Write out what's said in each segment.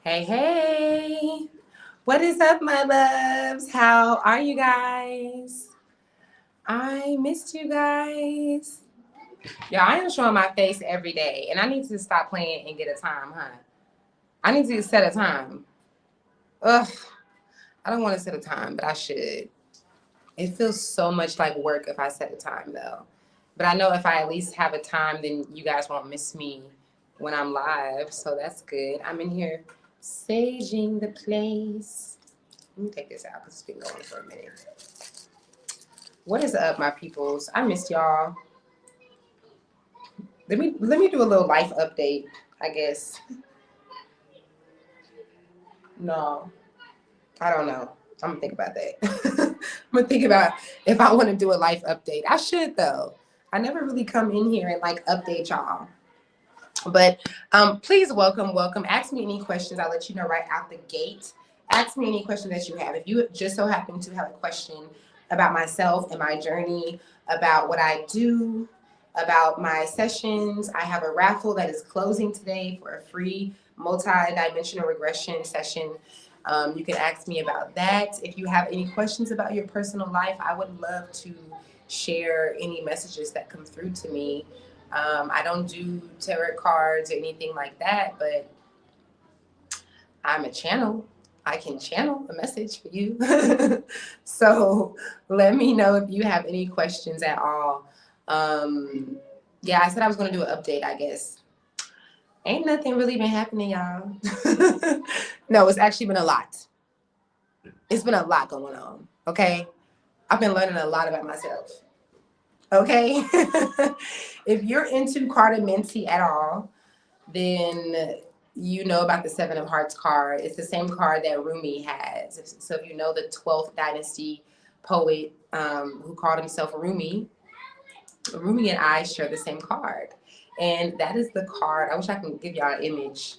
Hey, hey. What is up, my loves? How are you guys? I missed you guys. Yeah, I am showing my face every day, and I need to stop playing and get a time, huh? I need to set a time. Ugh, I don't want to set a time, but I should. It feels so much like work if I set a time, though. But I know if I at least have a time, then you guys won't miss me when I'm live, so that's good. I'm in here saging the place. Let me take this out because it's been going for a minute. What is up, my peoples? I missed y'all. Let me do a little life update, I guess. No, I don't know. I'm gonna think about that. I'm gonna think about if I want to do a life update. I should though. I never really come in here and like update y'all. But please welcome. Ask me any questions. I'll let you know right out the gate. Ask me any question that you have. If you just so happen to have a question about myself and my journey, about what I do, about my sessions, I have a raffle that is closing today for a free multi-dimensional regression session. You can ask me about that. If you have any questions about your personal life, I would love to share any messages that come through to me. I don't do tarot cards or anything like that, but I'm a channel. I can channel a message for you. So let me know if you have any questions at all. Um, yeah, I said I was going to do an update, I guess. Ain't nothing really been happening, y'all. No, it's actually been a lot. It's been a lot going on, okay? I've been learning a lot about myself. Okay? If you're into cartomancy at all, then you know about the Seven of Hearts card. It's the same card that Rumi has. So if you know the 12th dynasty poet who called himself Rumi, Rumi and I share the same card. And that is the card. I wish I could give y'all an image.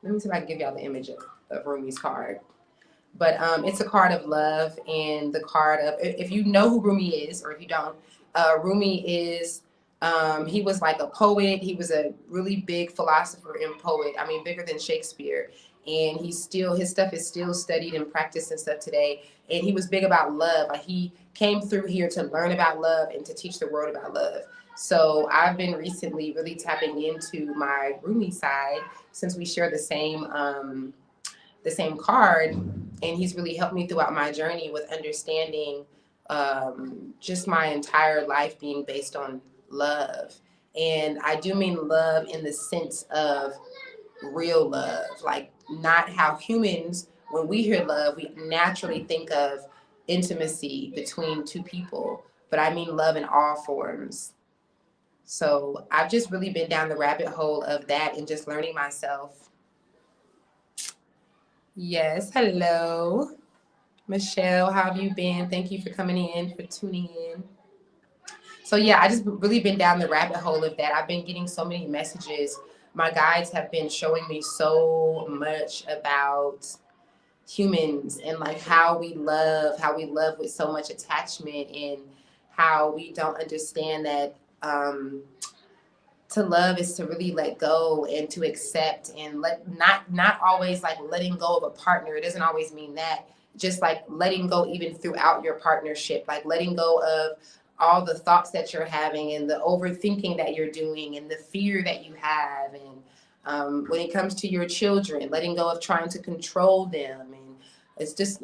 Let me see if I can give y'all the image of Rumi's card. But it's a card of love and the card of, if you know who Rumi is, or if you don't, Rumi is, he was like a poet. He was a really big philosopher and poet. I mean, bigger than Shakespeare. And his stuff is still studied and practiced and stuff today. And he was big about love. Like he came through here to learn about love and to teach the world about love. So I've been recently really tapping into my Rumi side since we share the same card, and he's really helped me throughout my journey with understanding just my entire life being based on love. And I do mean love in the sense of real love, like not how humans, when we hear love, we naturally think of intimacy between two people, but I mean love in all forms. So I've just really been down the rabbit hole of that and just learning myself. Yes, hello. Michelle, how have you been? Thank you for coming in, for tuning in. So yeah, I just really been down the rabbit hole of that. I've been getting so many messages. My guides have been showing me so much about humans and like how we love with so much attachment, and how we don't understand that to love is to really let go and to accept and not always like letting go of a partner. It doesn't always mean that. Just like letting go even throughout your partnership, like letting go of all the thoughts that you're having and the overthinking that you're doing and the fear that you have. And when it comes to your children, letting go of trying to control them. And it's just,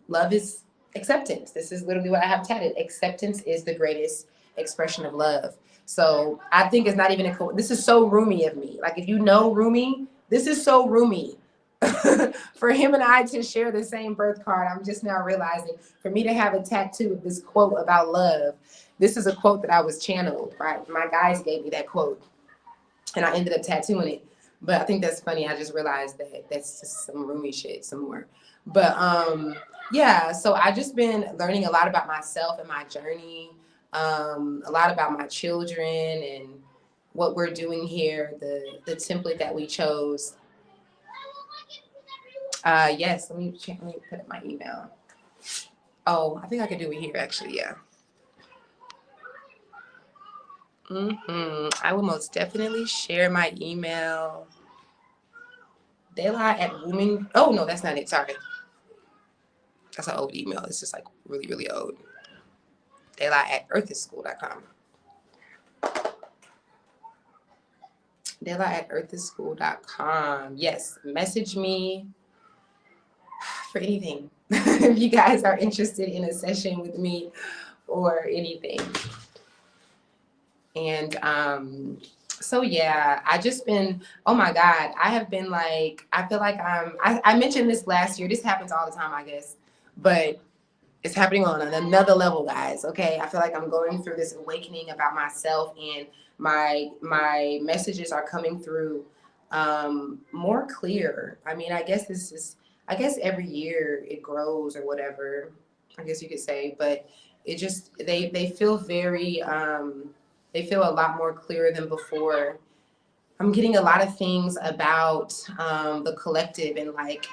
love is acceptance. This is literally what I have tatted. Acceptance is the greatest expression of love. So I think it's not even this is so Rumi of me. Like if you know Rumi, this is so Rumi. For him and I to share the same birth card, I'm just now realizing for me to have a tattoo of this quote about love, this is a quote that I was channeled, right? My guys gave me that quote and I ended up tattooing it. But I think that's funny. I just realized that that's just some Rumi shit some more. But yeah, so I just been learning a lot about myself and my journey, a lot about my children and what we're doing here, the template that we chose. Yes, let me check, let me put up my email. Oh, I think I could do it here actually, yeah. I will most definitely share my email. Daylight at Women. Oh no, that's not it. Sorry, that's an old email. It's just like really, really old. Daylight at earthisschool.com. Daylight at earthisschool.com. Yes, message me for anything. If you guys are interested in a session with me or anything. And so yeah, I just been, oh my God, I have been like, I feel like I mentioned this last year. This happens all the time, I guess, but it's happening on another level, guys. Okay. I feel like I'm going through this awakening about myself, and my messages are coming through more clear. I mean, I guess every year it grows or whatever, I guess you could say, but it just, they feel very, they feel a lot more clear than before. I'm getting a lot of things about the collective, and like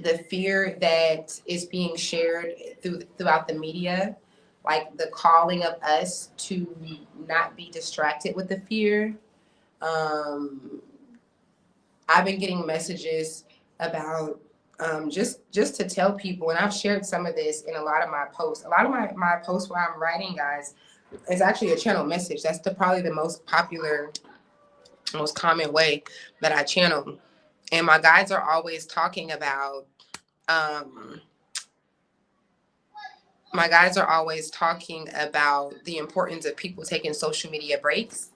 the fear that is being shared throughout the media, like the calling of us to not be distracted with the fear. Um, I've been getting messages about just to tell people, and I've shared some of this in a lot of my posts. A lot of my posts where I'm writing, guys, is actually a channel message. That's probably the most popular, most common way that I channel. And my guides are always talking about, um, the importance of people taking social media breaks,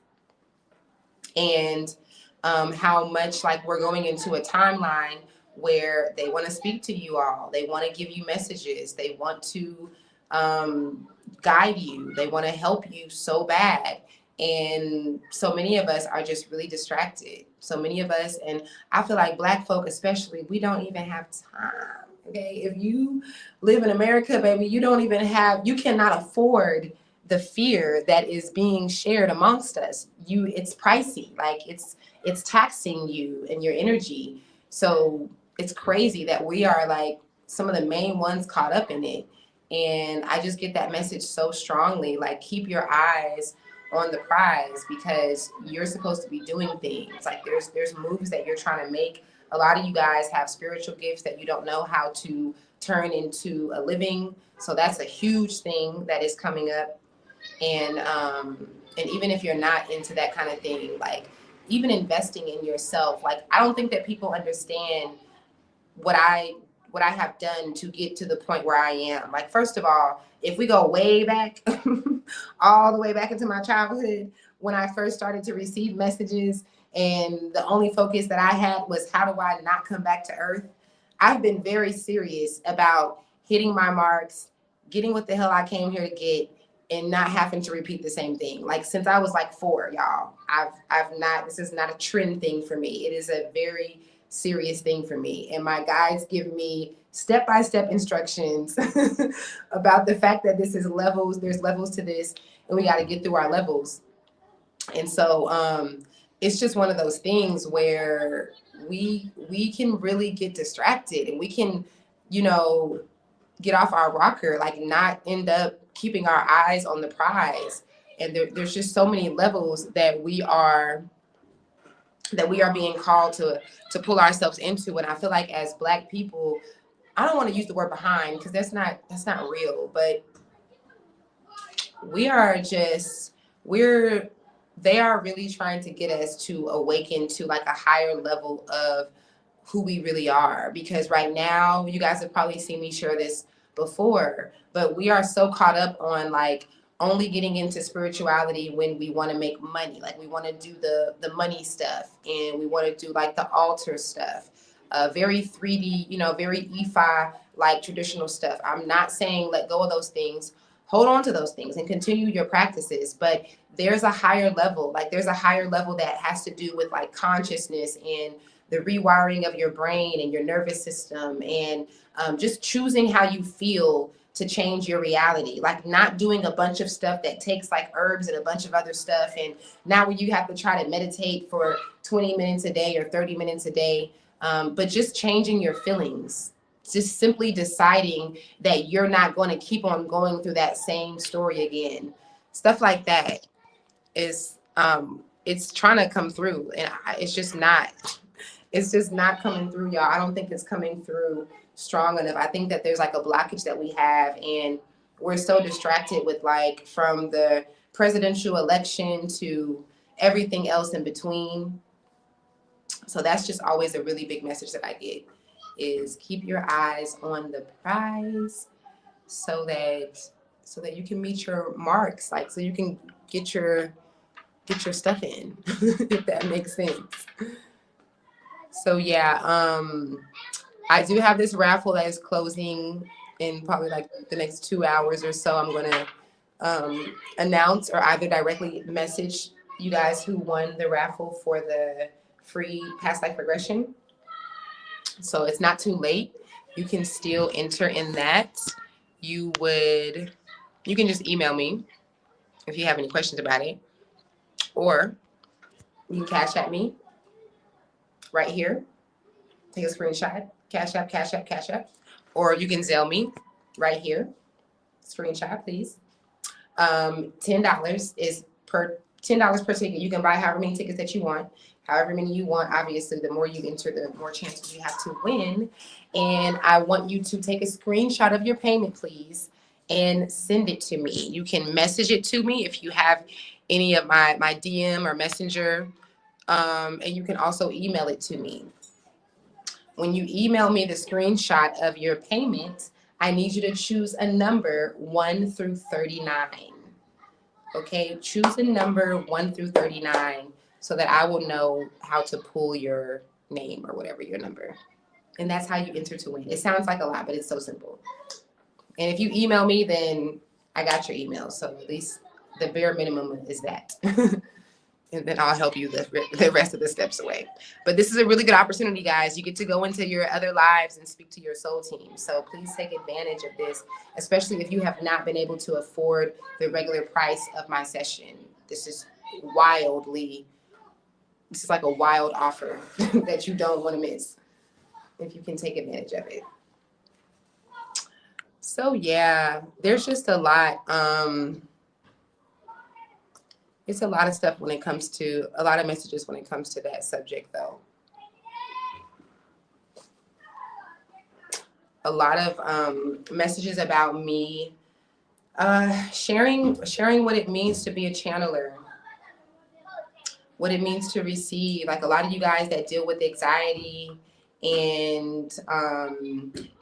and how much like we're going into a timeline where they want to speak to you all. They want to give you messages. They want to guide you. They want to help you so bad. And so many of us are just really distracted. So many of us, and I feel like Black folk especially, we don't even have time. Okay. If you live in America, baby, you cannot afford the fear that is being shared amongst us. It's pricey. Like it's taxing you and your energy. So it's crazy that we are like some of the main ones caught up in it. And I just get that message so strongly, like keep your eyes on the prize, because you're supposed to be doing things. Like there's moves that you're trying to make. A lot of you guys have spiritual gifts that you don't know how to turn into a living. So that's a huge thing that is coming up. And even if you're not into that kind of thing, like even investing in yourself, like I don't think that people understand what I have done to get to the point where I am. Like, first of all, if we go way back, all the way back into my childhood, when I first started to receive messages, and the only focus that I had was how do I not come back to earth, I've been very serious about hitting my marks, getting what the hell I came here to get, and not having to repeat the same thing. Like since I was like 4, y'all, I've not, this is not a trend thing for me. It is a very serious thing for me. And my guides give me step-by-step instructions about the fact that this is levels, there's levels to this, and we got to get through our levels. And so it's just one of those things where we can really get distracted, and we can, you know, get off our rocker, like not end up keeping our eyes on the prize. And there's just so many levels that we are being called to pull ourselves into. And I feel like as Black people, I don't want to use the word behind, because that's not real, but we are just, they are really trying to get us to awaken to like a higher level of who we really are. Because right now, you guys have probably seen me share this before, but we are so caught up on like only getting into spirituality when we want to make money. Like we want to do the money stuff, and we want to do like the altar stuff, very 3D, you know, very EFI like traditional stuff. I'm not saying let go of those things. Hold on to those things and continue your practices, but there's a higher level. Like there's a higher level that has to do with like consciousness and the rewiring of your brain and your nervous system, and just choosing how you feel to change your reality. Like not doing a bunch of stuff that takes like herbs and a bunch of other stuff, and now when you have to try to meditate for 20 minutes a day or 30 minutes a day, but just changing your feelings, just simply deciding that you're not going to keep on going through that same story again. Stuff like that is it's trying to come through, and it's just not. It's just not coming through, y'all. I don't think it's coming through strong enough. I think that there's like a blockage that we have, and we're so distracted with like from the presidential election to everything else in between. So that's just always a really big message that I get is keep your eyes on the prize so that you can meet your marks, like so you can get your stuff in, if that makes sense. So yeah, I do have this raffle that is closing in probably like the next 2 hours or so. I'm gonna announce or either directly message you guys who won the raffle for the free past life regression. So it's not too late. You can still enter in that. You can just email me if you have any questions about it, or you can cash at me right here. Take a screenshot, cash app, or you can Zelle me right here. Screenshot, please. $10 is $10 per ticket. You can buy however many tickets that you want. However many you want, obviously, the more you enter, the more chances you have to win. And I want you to take a screenshot of your payment, please, and send it to me. You can message it to me if you have any of my DM or Messenger, and you can also email it to me. When you email me the screenshot of your payment, I need you to choose a number 1 through 39. Okay, choose a number 1 through 39 so that I will know how to pull your name or whatever your number. And that's how you enter to win. It sounds like a lot, but it's so simple. And if you email me, then I got your email. So at least the bare minimum is that. And then I'll help you the rest of the steps away. But this is a really good opportunity, guys. You get to go into your other lives and speak to your soul team. So please take advantage of this, especially if you have not been able to afford the regular price of my session. This is like a wild offer that you don't want to miss if you can take advantage of it. So yeah, there's just a lot. It's a lot of stuff when it comes to a lot of messages when it comes to that subject, though. A lot of messages about me sharing what it means to be a channeler, what it means to receive. Like a lot of you guys that deal with anxiety, and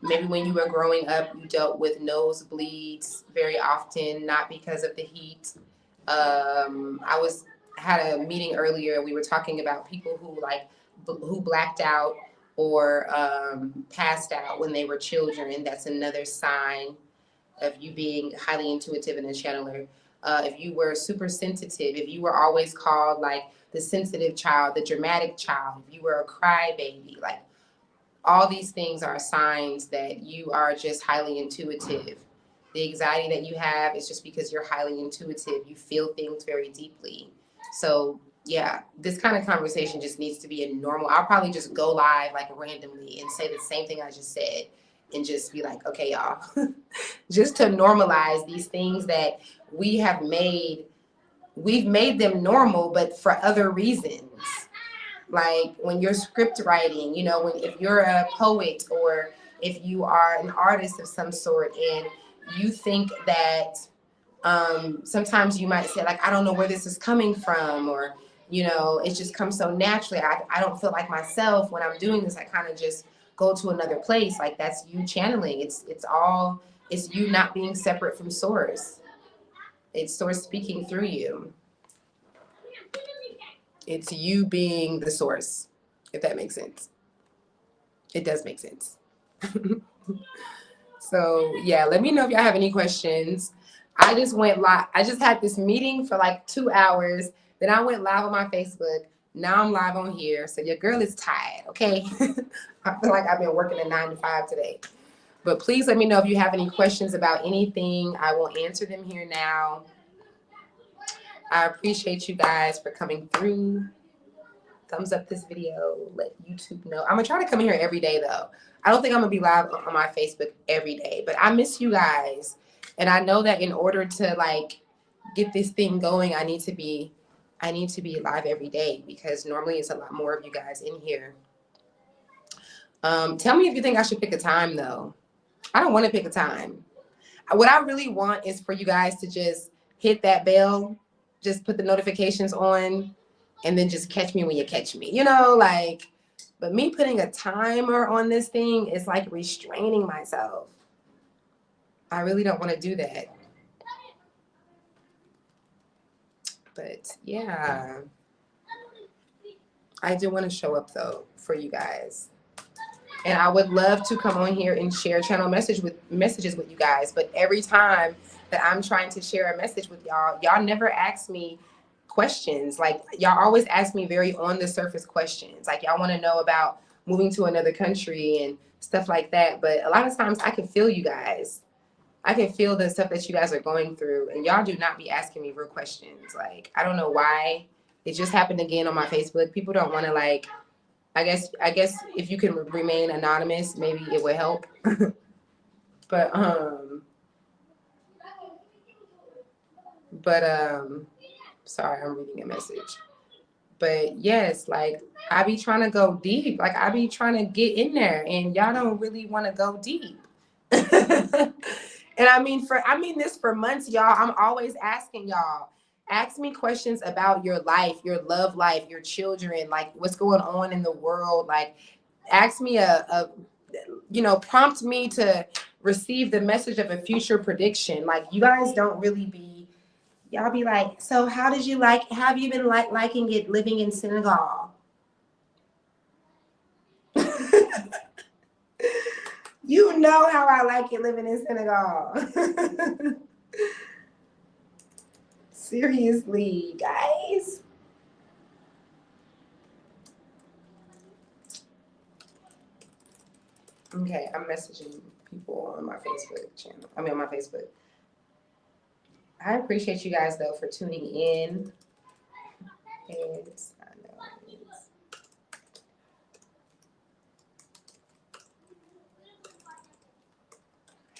maybe when you were growing up, you dealt with nosebleeds very often, not because of the heat. I had a meeting earlier. We were talking about people who blacked out or passed out when they were children. That's another sign of you being highly intuitive and a channeler. If you were super sensitive, if you were always called like the sensitive child, the dramatic child, if you were a crybaby, like all these things are signs that you are just highly intuitive. The anxiety that you have is just because you're highly intuitive. You feel things very deeply. So yeah, this kind of conversation just needs to be a normal. I'll probably just go live like randomly and say the same thing I just said and just be like, okay, y'all, just to normalize these things that we've made them normal, but for other reasons. Like when you're script writing, if you're a poet or if you are an artist of some sort and you think that sometimes you might say like, I don't know where this is coming from, or it just comes so naturally. I don't feel like myself when I'm doing this. I kind of just go to another place. Like that's you channeling. It's you not being separate from source. It's source speaking through you. It's you being the source, if that makes sense. It does make sense. So yeah, let me know if y'all have any questions. I just went live. I just had this meeting for like 2 hours. Then I went live on my Facebook. Now I'm live on here. So your girl is tired, okay? I feel like I've been working a 9 to 5 today. But please let me know if you have any questions about anything. I will answer them here now. I appreciate you guys for coming through. Thumbs up this video. Let YouTube know. I'm going to try to come here every day, though. I don't think I'm going to be live on my Facebook every day. But I miss you guys. And I know that in order to, like, get this thing going, I need to be I need to be live every day because normally it's a lot more of you guys in here. Tell me if you think I should pick a time though. I don't want to pick a time. What I really want is for you guys to just hit that bell, just put the notifications on, and then just catch me when you catch me. You know, like, but me putting a timer on this thing is like restraining myself. I really don't want to do that. But yeah, I do want to show up though for you guys. And I would love to come on here and share channel messages with you guys. But every time that I'm trying to share a message with y'all, y'all never ask me questions. Like y'all always ask me very on the surface questions. Like y'all want to know about moving to another country and stuff like that. But a lot of times I can feel you guys. I can feel the stuff that you guys are going through. And y'all do not be asking me real questions. Like, I don't know why. It just happened again on my Facebook. People don't want to like, I guess if you can remain anonymous, maybe it would help. but sorry, I'm reading a message. But yes, like I be trying to go deep. Like I be trying to get in there and y'all don't really want to go deep. And I mean this for months, y'all. I'm always asking y'all. Ask me questions about your life, your love life, your children, like what's going on in the world. Like, ask me prompt me to receive the message of a future prediction. Like, you guys don't really be, y'all be like, so have you been liking it living in Senegal? You know how I like it living in Senegal. Seriously, guys. Okay, I'm messaging people on my Facebook channel. I mean, on my Facebook. I appreciate you guys, though, for tuning in.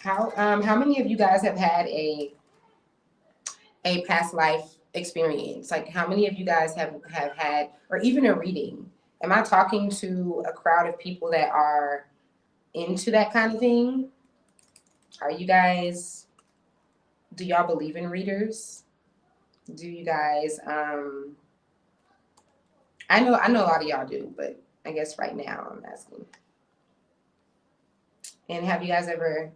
How many of you guys have had a past life experience? Like, how many of you guys have had, or even a reading? Am I talking to a crowd of people that are into that kind of thing? Are you guys, do y'all believe in readers? Do you guys, I know a lot of y'all do, but I guess right now I'm asking. And have you guys ever,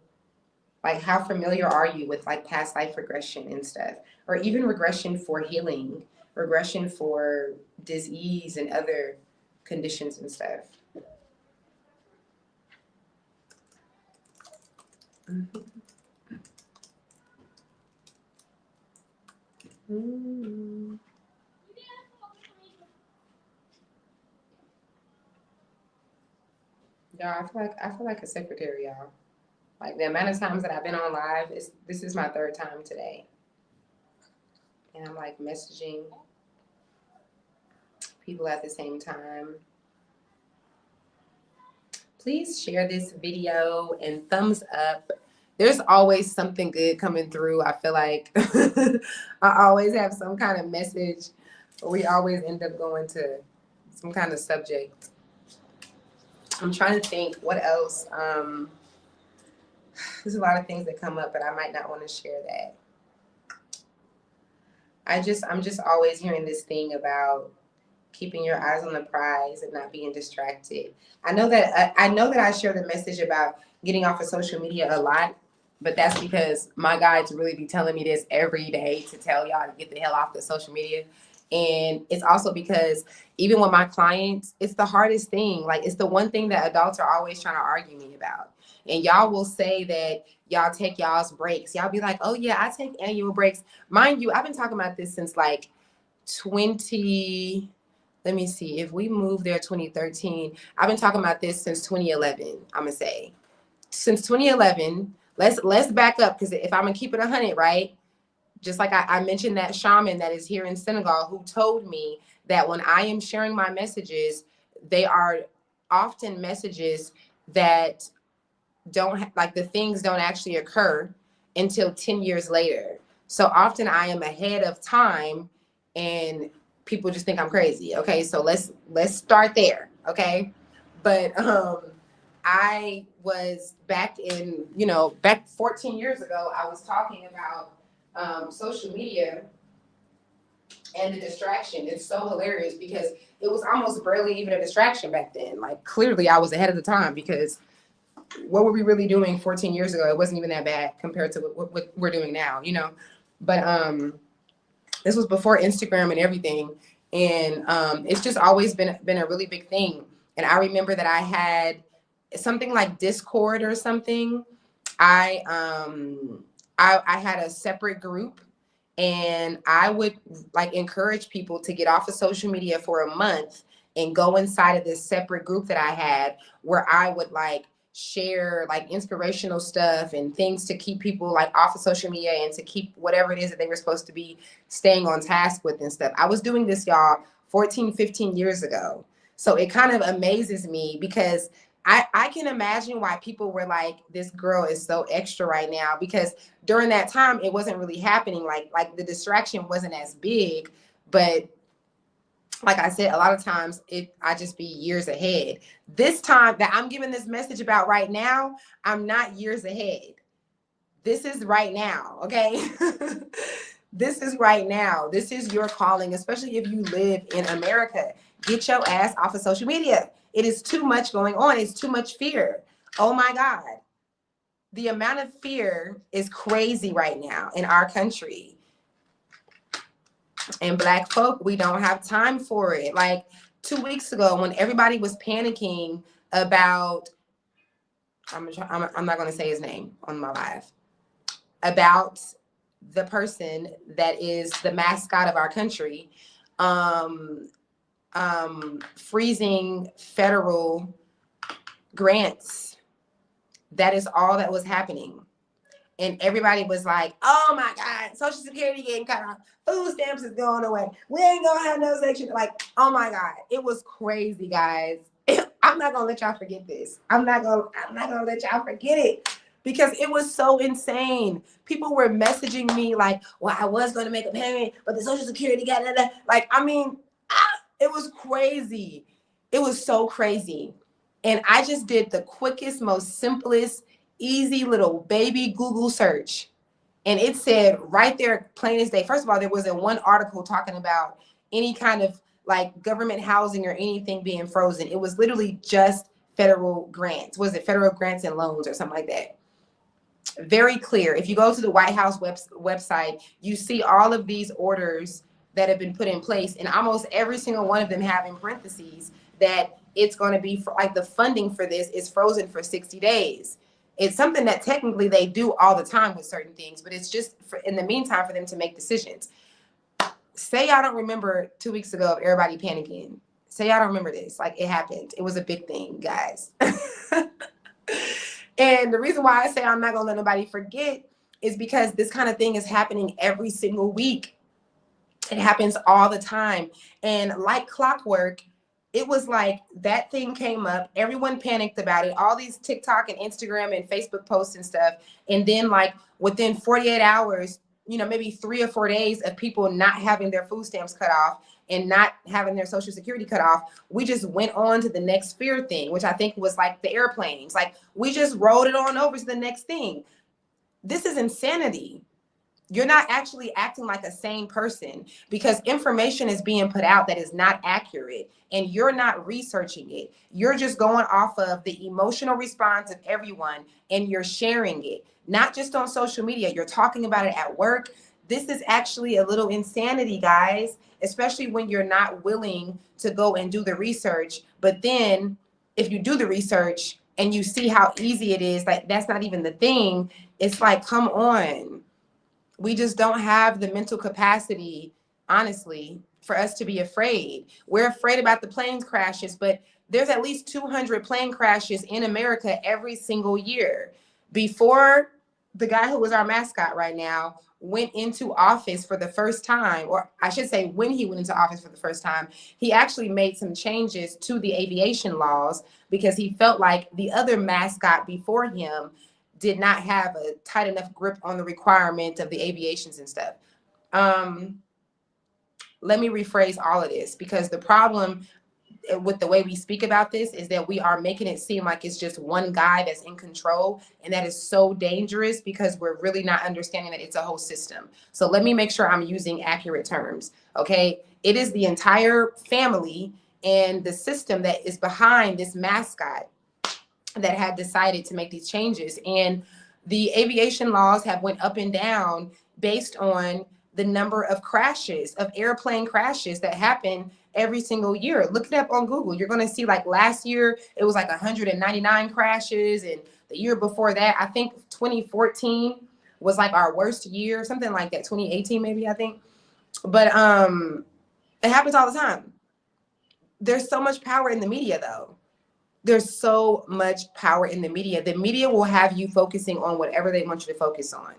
like, how familiar are you with like past life regression and stuff, or even regression for healing, regression for disease and other conditions and stuff? Mm-hmm. Mm-hmm. Y'all, I feel like a secretary, y'all. Like the amount of times that I've been on live, this is my third time today. And I'm like messaging people at the same time. Please share this video and thumbs up. There's always something good coming through. I feel like I always have some kind of message, or we always end up going to some kind of subject. I'm trying to think what else. There's a lot of things that come up, but I might not want to share that. I'm just always hearing this thing about keeping your eyes on the prize and not being distracted. I know that I share the message about getting off of social media a lot, but that's because my guides really be telling me this every day to tell y'all to get the hell off the social media. And it's also because even with my clients, it's the hardest thing. Like, it's the one thing that adults are always trying to argue me about. And y'all will say that y'all take y'all's breaks. Y'all be like, oh yeah, I take annual breaks. Mind you, I've been talking about this since like 20, let me see, if we moved there 2013, I've been talking about this since 2011, I'm gonna say. Since 2011, let's back up, because if I'm gonna keep it 100, right? Just like I mentioned that shaman that is here in Senegal who told me that when I am sharing my messages, they are often messages that don't, like the things don't actually occur until 10 years later. So often I am ahead of time, and people just think I'm crazy. Okay, so let's start there. Okay, but I was back in, back 14 years ago, I was talking about social media and the distraction. It's so hilarious because it was almost barely even a distraction back then. Like, clearly I was ahead of the time, because what were we really doing 14 years ago? It wasn't even that bad compared to what we're doing now, But this was before Instagram and everything. And it's just always been a really big thing. And I remember that I had something like Discord or something. I had a separate group, and I would like encourage people to get off of social media for a month and go inside of this separate group that I had, where I would like share like inspirational stuff and things to keep people like off of social media and to keep whatever it is that they were supposed to be staying on task with and stuff. I was doing this, y'all, 14, 15 years ago. So it kind of amazes me, because I can imagine why people were like, this girl is so extra right now, because during that time it wasn't really happening. Like the distraction wasn't as big. But like I said, a lot of times I just be years ahead. This time that I'm giving this message about right now, I'm not years ahead. This is right now, okay? This is right now. This is your calling, especially if you live in America. Get your ass off of social media. It is too much going on. It's too much fear. Oh my God. The amount of fear is crazy right now in our country. And Black folk, we don't have time for it. Like 2 weeks ago, when everybody was panicking about, I'm not going to say his name on my live, about the person that is the mascot of our country, freezing federal grants. That is all that was happening. And everybody was like, oh my God, Social Security getting cut off. Food stamps is going away. We ain't gonna have no section. Like, oh my God, it was crazy, guys. I'm not gonna let y'all forget this. I'm not gonna let y'all forget it, because it was so insane. People were messaging me like, well, I was gonna make a payment, but the Social Security got that. Like, I mean, it was crazy. It was so crazy. And I just did the quickest, most simplest, easy little baby Google search. And it said right there, plain as day. First of all, there wasn't one article talking about any kind of like government housing or anything being frozen. It was literally just federal grants. Was it federal grants and loans or something like that? Very clear. If you go to the White House website, you see all of these orders that have been put in place, and almost every single one of them have in parentheses that it's going to be for, like, the funding for this is frozen for 60 days. It's something that technically they do all the time with certain things, but it's just for, in the meantime, for them to make decisions. Say y'all don't remember 2 weeks ago of everybody panicking. Say y'all don't remember this. Like, it happened. It was a big thing, guys. And the reason why I say I'm not going to let nobody forget is because this kind of thing is happening every single week. It happens all the time. And like clockwork, it was like that thing came up. Everyone panicked about it. All these TikTok and Instagram and Facebook posts and stuff. And then like within 48 hours, maybe 3 or 4 days of people not having their food stamps cut off and not having their Social Security cut off, we just went on to the next fear thing, which I think was like the airplanes. Like, we just rolled it on over to the next thing. This is insanity. You're not actually acting like a sane person, because information is being put out that is not accurate, and you're not researching it. You're just going off of the emotional response of everyone, and you're sharing it, not just on social media. You're talking about it at work. This is actually a little insanity, guys, especially when you're not willing to go and do the research. But then if you do the research and you see how easy it is, like, that's not even the thing. It's like, come on. We just don't have the mental capacity, honestly, for us to be afraid. We're afraid about the plane crashes, but there's at least 200 plane crashes in America every single year. Before the guy who was our mascot right now went into office for the first time, or I should say when he went into office for the first time, he actually made some changes to the aviation laws, because he felt like the other mascot before him did not have a tight enough grip on the requirement of the aviations and stuff. let me rephrase all of this, because the problem with the way we speak about this is that we are making it seem like it's just one guy that's in control, and that is so dangerous because we're really not understanding that it's a whole system. So let me make sure I'm using accurate terms. Okay, it is the entire family and the system that is behind this mascot that had decided to make these changes. And the aviation laws have went up and down based on the number of crashes, of airplane crashes that happen every single year. Look it up on Google. You're going to see, like, last year it was like 199 crashes, and the year before that, I think 2014 was like our worst year, something like that. 2018 maybe, I think. But it happens all the time. There's so much power in the media, though. There's so much power in the media. The media will have you focusing on whatever they want you to focus on.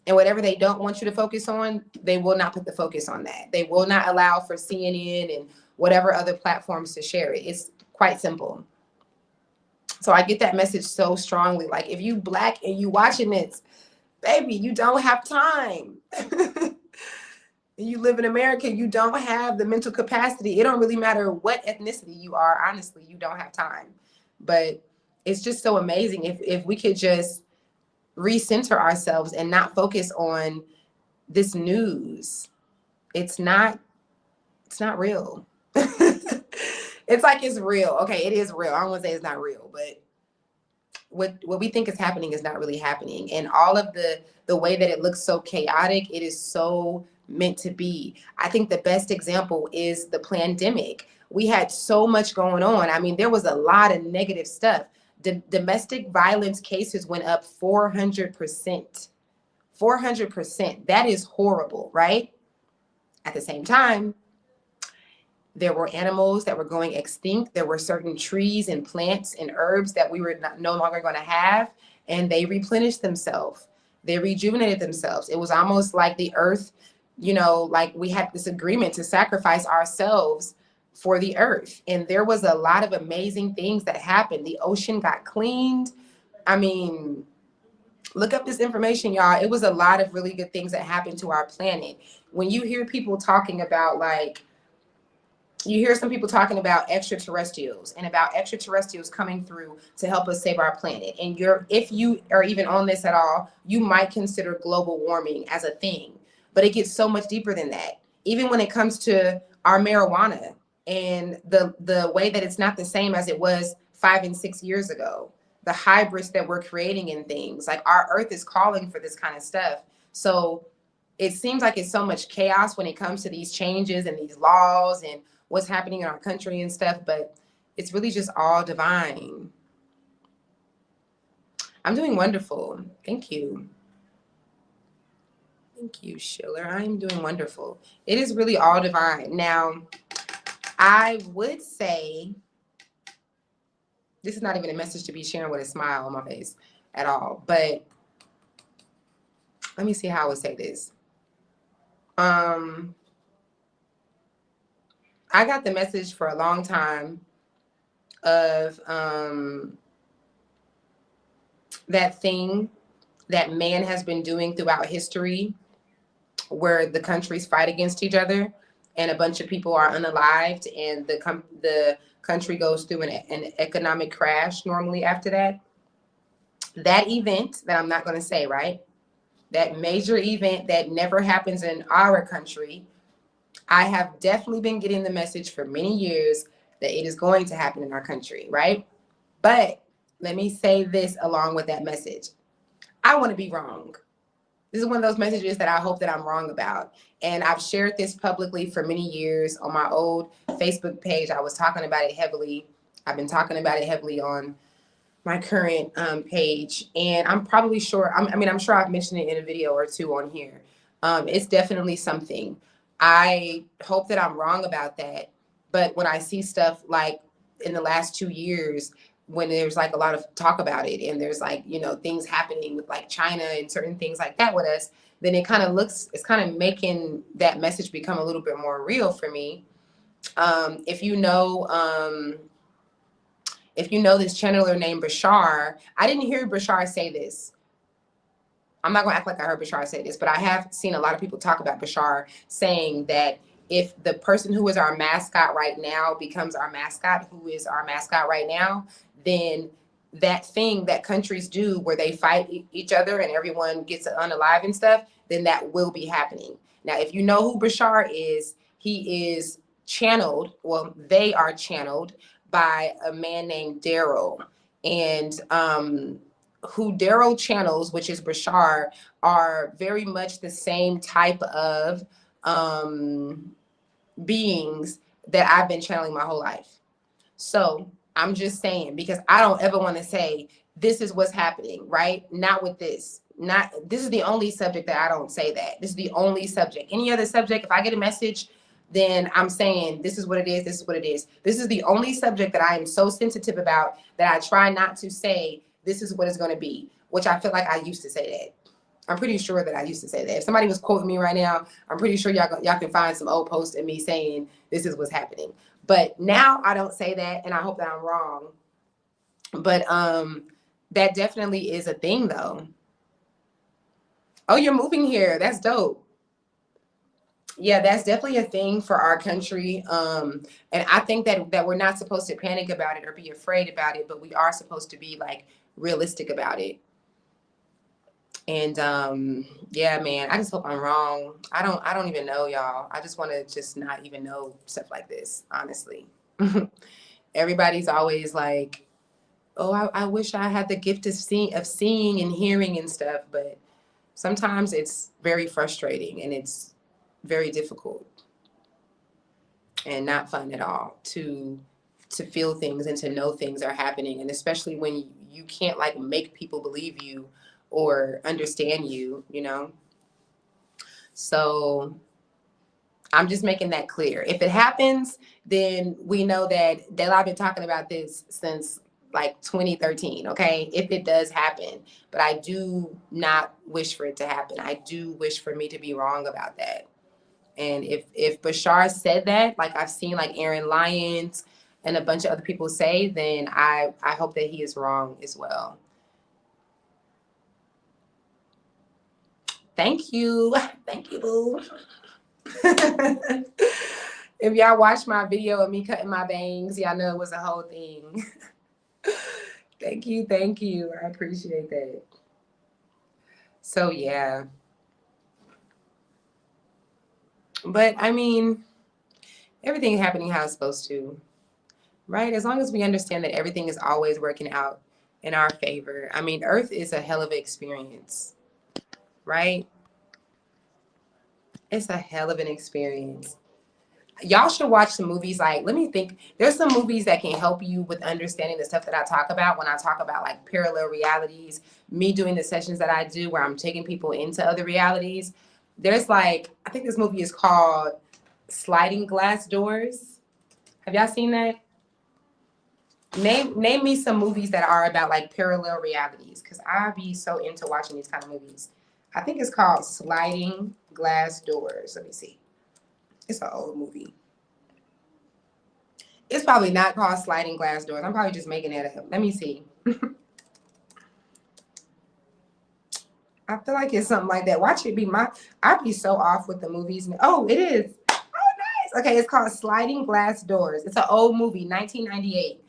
And whatever they don't want you to focus on, they will not put the focus on that. They will not allow for CNN and whatever other platforms to share it. It's quite simple. So I get that message so strongly. Like, if you Black and you watching this, baby, you don't have time. You live in America, you don't have the mental capacity. It don't really matter what ethnicity you are. Honestly, you don't have time. But it's just so amazing if we could just recenter ourselves and not focus on this news. It's not real. It's like it's real. Okay, it is real. I don't want to say it's not real, but what we think is happening is not really happening. And all of the way that it looks so chaotic, it is so meant to be. I think the best example is the pandemic. We had so much going on. I mean, there was a lot of negative stuff. Domestic violence cases went up 400%. 400%. That is horrible, right? At the same time, there were animals that were going extinct. There were certain trees and plants and herbs that we were no longer going to have, and they replenished themselves. They rejuvenated themselves. It was almost like the earth, like we had this agreement to sacrifice ourselves for the earth. And there was a lot of amazing things that happened. The ocean got cleaned. I mean, look up this information, y'all. It was a lot of really good things that happened to our planet. When you hear people talking about, like, you hear some people talking about extraterrestrials and about extraterrestrials coming through to help us save our planet. And if you are even on this at all, you might consider global warming as a thing, but it gets so much deeper than that. Even when it comes to our marijuana and the way that it's not the same as it was 5 and 6 years ago, the hybrids that we're creating in things, like, our earth is calling for this kind of stuff. So it seems like it's so much chaos when it comes to these changes and these laws and what's happening in our country and stuff, but it's really just all divine. I'm doing wonderful. Thank you. Thank you, Schiller. I'm doing wonderful. It is really all divine. Now, I would say this is not even a message to be sharing with a smile on my face at all, but let me see how I would say this. I got the message for a long time of that thing that man has been doing throughout history, where the countries fight against each other and a bunch of people are unalived, and the country goes through an economic crash normally after that. That event that I'm not going to say, right? That major event that never happens in our country, I have definitely been getting the message for many years that it is going to happen in our country, right? But let me say this along with that message. I want to be wrong. This is one of those messages that I hope that I'm wrong about. And I've shared this publicly for many years on my old Facebook page. I was talking about it heavily. I've been talking about it heavily on my current page. And I'm probably sure, I'm sure I've mentioned it in a video or two on here. It's definitely something. I hope that I'm wrong about that. But when I see stuff like in the last 2 years, when there's like a lot of talk about it and there's like, things happening with like China and certain things like that with us, then it's kind of making that message become a little bit more real for me. If you know this channeler named Bashar, I didn't hear Bashar say this. I'm not going to act like I heard Bashar say this, but I have seen a lot of people talk about Bashar saying that if the person who is our mascot right now becomes our mascot, who is our mascot right now, then that thing that countries do where they fight each other and everyone gets unalive and stuff, then that will be happening. Now, if you know who Bashar is, he is channeled, well, they are channeled by a man named Daryl. And who Daryl channels, which is Bashar, are very much the same type of beings that I've been channeling my whole life. So I'm just saying, because I don't ever want to say this is what's happening, right? Not with this. Not this is the only subject that I don't say that. This is the only subject. Any other subject, if I get a message, then I'm saying this is what it is, this is what it is. This is the only subject that I am so sensitive about that I try not to say this is what it's going to be, which I feel like I used to say that. I'm pretty sure that I used to say that. If somebody was quoting me right now, I'm pretty sure y'all can find some old posts of me saying this is what's happening. But now I don't say that, and I hope that I'm wrong. But that definitely is a thing, though. Oh, you're moving here. That's dope. Yeah, that's definitely a thing for our country. And I think that we're not supposed to panic about it or be afraid about it, but we are supposed to be like realistic about it. And yeah, man, I just hope I'm wrong. I don't even know, y'all. I just want to just not even know stuff like this, honestly. Everybody's always like, oh, I wish I had the gift of seeing and hearing and stuff, but sometimes it's very frustrating and it's very difficult and not fun at all to feel things and to know things are happening, and especially when you can't like make people believe you or understand you, you know? So I'm just making that clear. If it happens, then we know that I've been talking about this since like 2013, okay? If it does happen, but I do not wish for it to happen. I do wish for me to be wrong about that. And if Bashar said that, like I've seen like Aaron Lyons and a bunch of other people say, then I hope that he is wrong as well. Thank you. Thank you, boo. If y'all watched my video of me cutting my bangs, y'all know it was a whole thing. Thank you. Thank you. I appreciate that. So, yeah. But I mean, everything is happening how it's supposed to, right? As long as we understand that everything is always working out in our favor. I mean, Earth is a hell of an experience, right? It's a hell of an experience. Y'all should watch some movies. Like, let me think. There's some movies that can help you with understanding the stuff that I talk about when I talk about like parallel realities, me doing the sessions that I do where I'm taking people into other realities. There's like, I think this movie is called Sliding Glass Doors. Have y'all seen that? Name me some movies that are about like parallel realities, because I be so into watching these kind of movies. I think it's called Sliding Glass Doors. Let me see. It's an old movie. It's probably not called Sliding Glass Doors. I'm probably just making that up. Let me see. I feel like it's something like that. Watch it be I'd be so off with the movies. Oh, it is. Oh, nice. Okay, it's called Sliding Glass Doors. It's an old movie, 1998.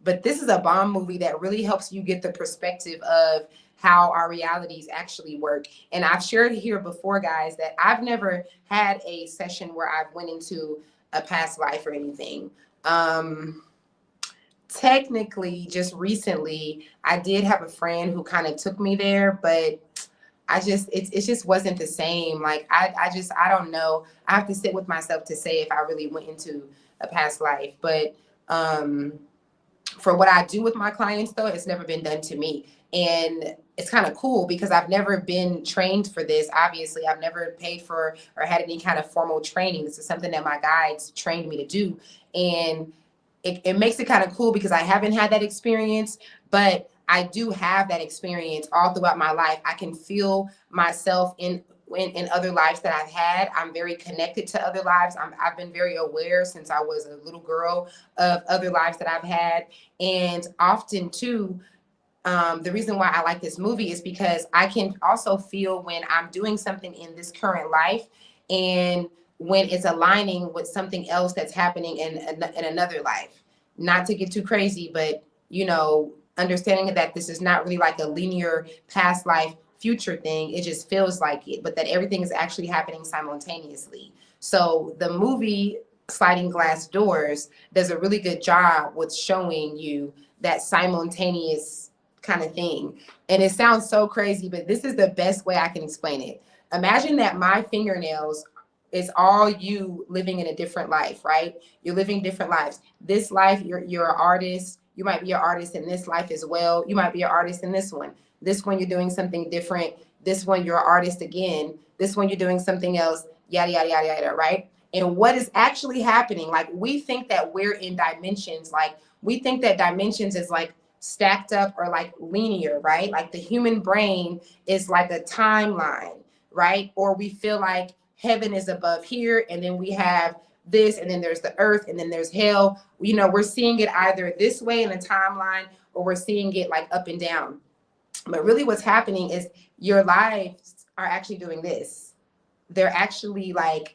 But this is a bomb movie that really helps you get the perspective of how our realities actually work. And I've shared here before, guys, that I've never had a session where I've went into a past life or anything. Technically, just recently, I did have a friend who kind of took me there, but it just wasn't the same. Like I don't know. I have to sit with myself to say if I really went into a past life. But for what I do with my clients, though, it's never been done to me. And it's kind of cool because I've never been trained for this. Obviously, I've never paid for or had any kind of formal training. This is something that my guides trained me to do. And it makes it kind of cool because I haven't had that experience, but I do have that experience all throughout my life. I can feel myself in other lives that I've had. I'm very connected to other lives. I've been very aware since I was a little girl of other lives that I've had. And often too, the reason why I like this movie is because I can also feel when I'm doing something in this current life and when it's aligning with something else that's happening in another life. Not to get too crazy, but understanding that this is not really like a linear past life future thing. It just feels like it, but that everything is actually happening simultaneously. So the movie Sliding Glass Doors does a really good job with showing you that simultaneous kind of thing. And it sounds so crazy, but this is the best way I can explain it. Imagine that my fingernails is all you living in a different life, right? You're living different lives. This life, you're an artist. You might be an artist in this life as well. You might be an artist in this one. This one, you're doing something different. This one, you're an artist again. This one, you're doing something else, yada, yada, yada, yada, right? And what is actually happening, like we think that we're in dimensions, like we think that dimensions is like stacked up or like linear, right? Like the human brain is like a timeline, right? Or we feel like heaven is above here, and then we have this, and then there's the earth, and then there's hell. We're seeing it either this way in a timeline, or we're seeing it like up and down. But really what's happening is your lives are actually doing this. They're actually like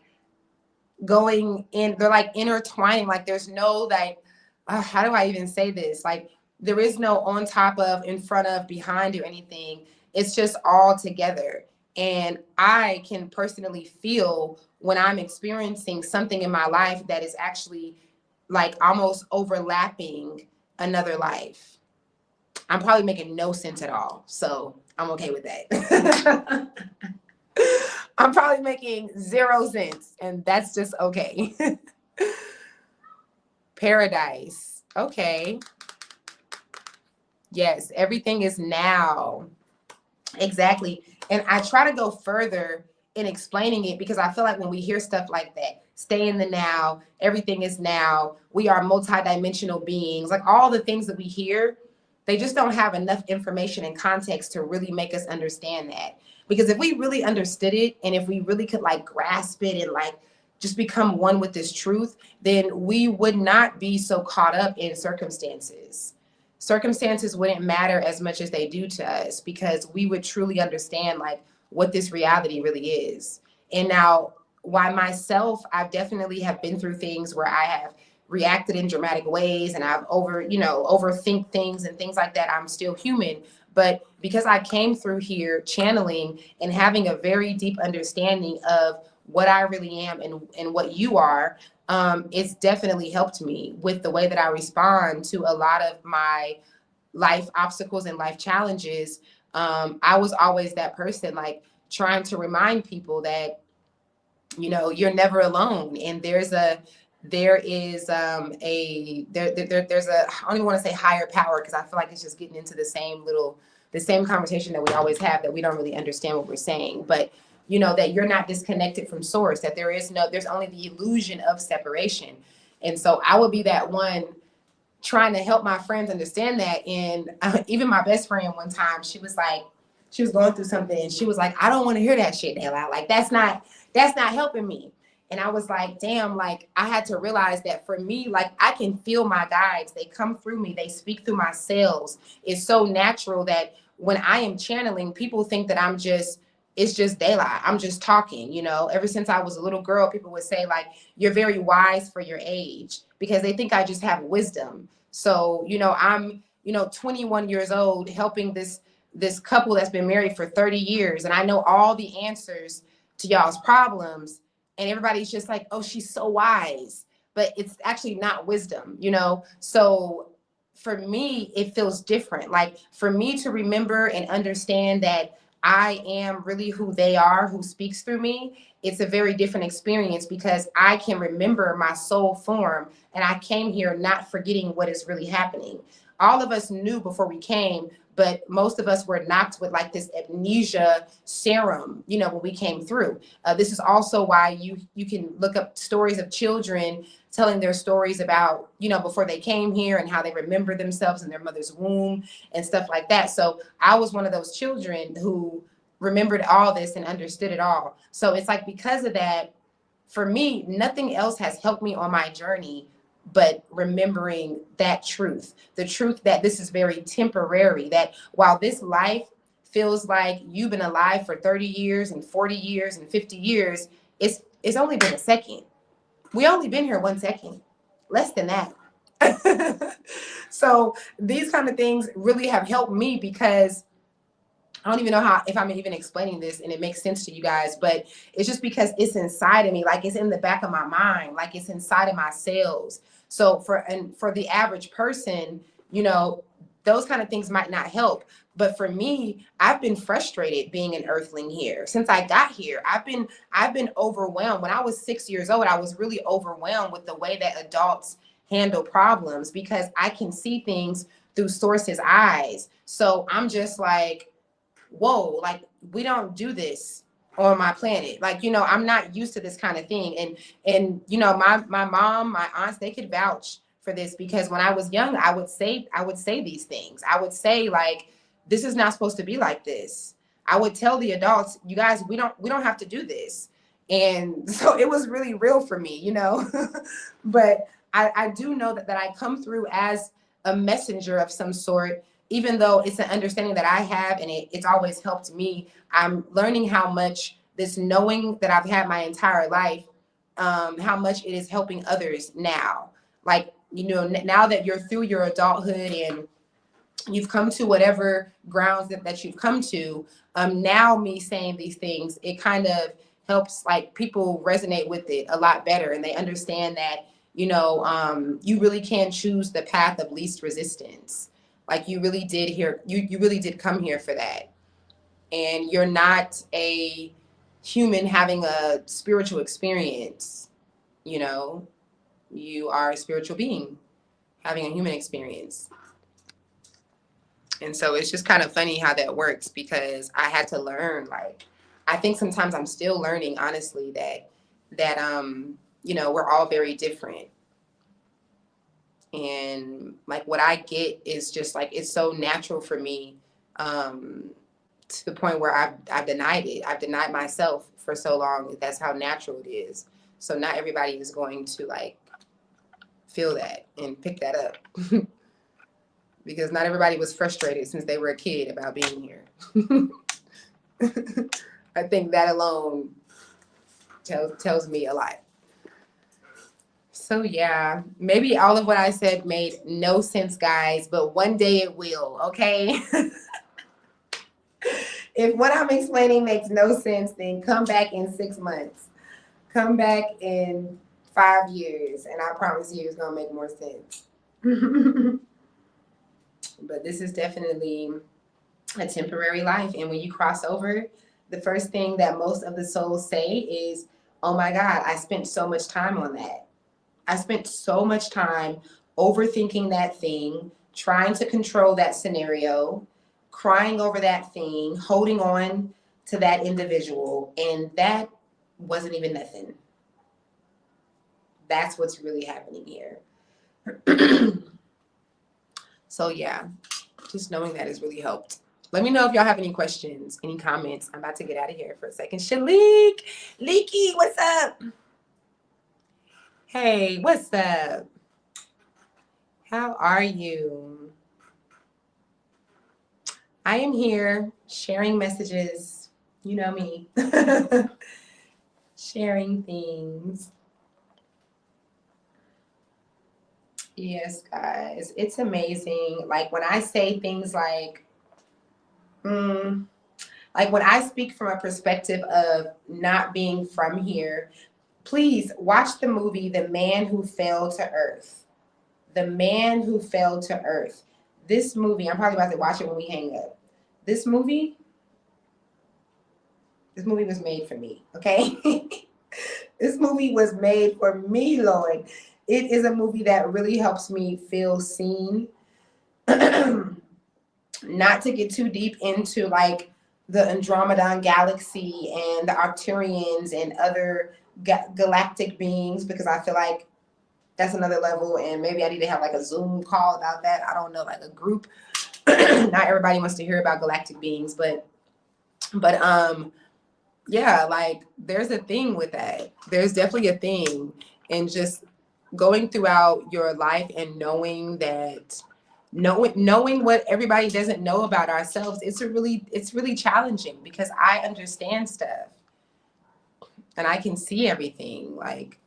going in, they're like intertwining. Like there's no like, how do I even say this? Like there is no on top of, in front of, behind, or anything. It's just all together. And I can personally feel when I'm experiencing something in my life that is actually like almost overlapping another life. I'm probably making no sense at all. So I'm okay with that. I'm probably making 0 sense, and that's just okay. Paradise. Okay. Yes, everything is now. Exactly. And I try to go further in explaining it because I feel like when we hear stuff like that, stay in the now, everything is now, we are multidimensional beings, like all the things that we hear, they just don't have enough information and context to really make us understand that. Because if we really understood it, and if we really could like grasp it and like just become one with this truth, then we would not be so caught up in circumstances. Circumstances wouldn't matter as much as they do to us, because we would truly understand like what this reality really is. And now, why myself, I've definitely have been through things where I have reacted in dramatic ways, and I've overthink things and things like that. I'm still human. But because I came through here channeling and having a very deep understanding of what I really am and what you are, it's definitely helped me with the way that I respond to a lot of my life obstacles and life challenges. I was always that person, like trying to remind people that, you're never alone. And there's a, there's a, I don't even want to say higher power, because I feel like it's just getting into the same conversation that we always have, that we don't really understand what we're saying. But that you're not disconnected from source, that there's only the illusion of separation. And so I would be that one trying to help my friends understand that. And even my best friend one time, she was going through something, and she was like, I don't want to hear that shit, Dayla. Like that's not helping me. And I was like, damn, like I had to realize that for me, like I can feel my guides. They come through me. They speak through my cells. It's so natural that when I am channeling, people think that it's just daylight. I'm just talking, Ever since I was a little girl, people would say like, you're very wise for your age, because they think I just have wisdom. So, I'm, 21 years old helping this couple that's been married for 30 years. And I know all the answers to y'all's problems. And everybody's just like, oh, she's so wise, but it's actually not wisdom, So for me, it feels different. Like for me to remember and understand that I am really who they are, who speaks through me, it's a very different experience, because I can remember my soul form, and I came here not forgetting what is really happening. All of us knew before we came, but most of us were knocked with like this amnesia serum, when we came through. This is also why you can look up stories of children telling their stories about, before they came here, and how they remember themselves in their mother's womb and stuff like that. So I was one of those children who remembered all this and understood it all. So it's like, because of that, for me, nothing else has helped me on my journey but remembering that truth, the truth that this is very temporary, that while this life feels like you've been alive for 30 years and 40 years and 50 years, it's It's only been a second. We only been here 1 second, less than that. So these kind of things really have helped me because I don't even know how, if I'm even explaining this and it makes sense to you guys, but it's just because it's inside of me. Like it's in the back of my mind, like it's inside of my cells. So for the average person, you know, those kind of things might not help. But for me, I've been frustrated being an earthling here since I got here. I've been overwhelmed. When I was 6 years old, I was really overwhelmed with the way that adults handle problems because I can see things through sources' eyes. So I'm just like, whoa, like we don't do this on my planet. Like, you know, I'm not used to this kind of thing. And you know, my mom, my aunts, they could vouch for this because when I was young, I would say these things. I would say like, this is not supposed to be like this. I would tell the adults, you guys, we don't have to do this. And so it was really real for me, you know. But I do know that I come through as a messenger of some sort, even though it's an understanding that I have and it's always helped me. I'm learning how much this knowing that I've had my entire life, how much it is helping others now. Like, you know, now that you're through your adulthood and you've come to whatever grounds that you've come to, now me saying these things, it kind of helps like people resonate with it a lot better. And they understand that, you know, you really can choose the path of least resistance. Like you really did here, you really did come here for that. And you're not a human having a spiritual experience, you know, you are a spiritual being having a human experience. And so it's just kind of funny how that works because I had to learn, like, I think sometimes I'm still learning, honestly, that you know, we're all very different. And like what I get is just like it's so natural for me, to the point where I've denied it. I've denied myself for so long. That's how natural it is. So not everybody is going to like feel that and pick that up. Because not everybody was frustrated since they were a kid about being here. I think that alone tells me a lot. So yeah, maybe all of what I said made no sense, guys, but one day it will, okay? If what I'm explaining makes no sense, then come back in 6 months. Come back in 5 years, and I promise you it's gonna make more sense. But this is definitely a temporary life. And when you cross over, the first thing that most of the souls say is, oh my God, I spent so much time on that. I spent so much time overthinking that thing, trying to control that scenario, crying over that thing, holding on to that individual. And that wasn't even nothing. That's what's really happening here. So yeah, just knowing that has really helped. Let me know if y'all have any questions, any comments. I'm about to get out of here for a second. Shalik, Leaky, what's up? Hey, what's up? How are you? I am here sharing messages. You know me. Sharing things. Yes, guys. It's amazing. Like when I say things like when I speak from a perspective of not being from here, please watch the movie The Man Who Fell to Earth. The Man Who Fell to Earth. This movie, I'm probably about to watch it when we hang up. This movie was made for me, okay? This movie was made for me, Lord. It is a movie that really helps me feel seen. Not to get too deep into like the Andromedan galaxy and the Arcturians and other galactic beings, because I feel like that's another level, and maybe I need to have like a Zoom call about that. I don't know, like a group. Not everybody wants to hear about galactic beings, but yeah, like there's a thing with that. There's definitely a thing, and just going throughout your life and knowing that knowing what everybody doesn't know about ourselves, it's really challenging because I understand stuff. and I can see everything. Like,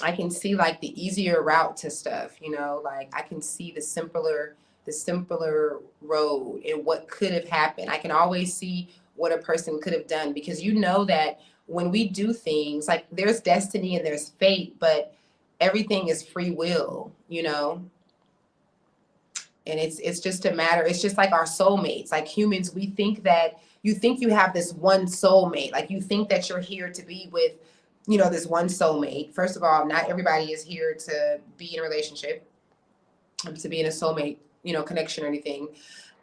I can see like the easier route to stuff, you know, like I can see the simpler road and what could have happened. I can always see what a person could have done, because you know that when we do things, like there's destiny and there's fate, but everything is free will, you know? And it's just a matter, it's just like our soulmates. Like humans, we think that you think you have this one soulmate. Like you think that you're here to be with, you know, this one soulmate. First of all, not everybody is here to be in a relationship, to be in a soulmate, you know, connection or anything.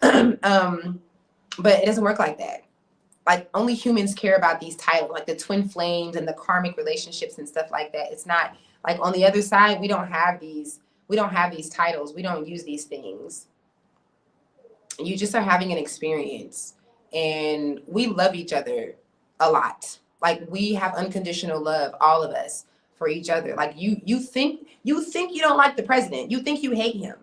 But it doesn't work like that. Like only humans care about these titles, like the twin flames and the karmic relationships and stuff like that. It's not like on the other side, we don't have these titles. We don't use these things. You just are having an experience, and we love each other a lot. Like we have unconditional love, all of us, for each other. Like you think you don't like the president, you think you hate him,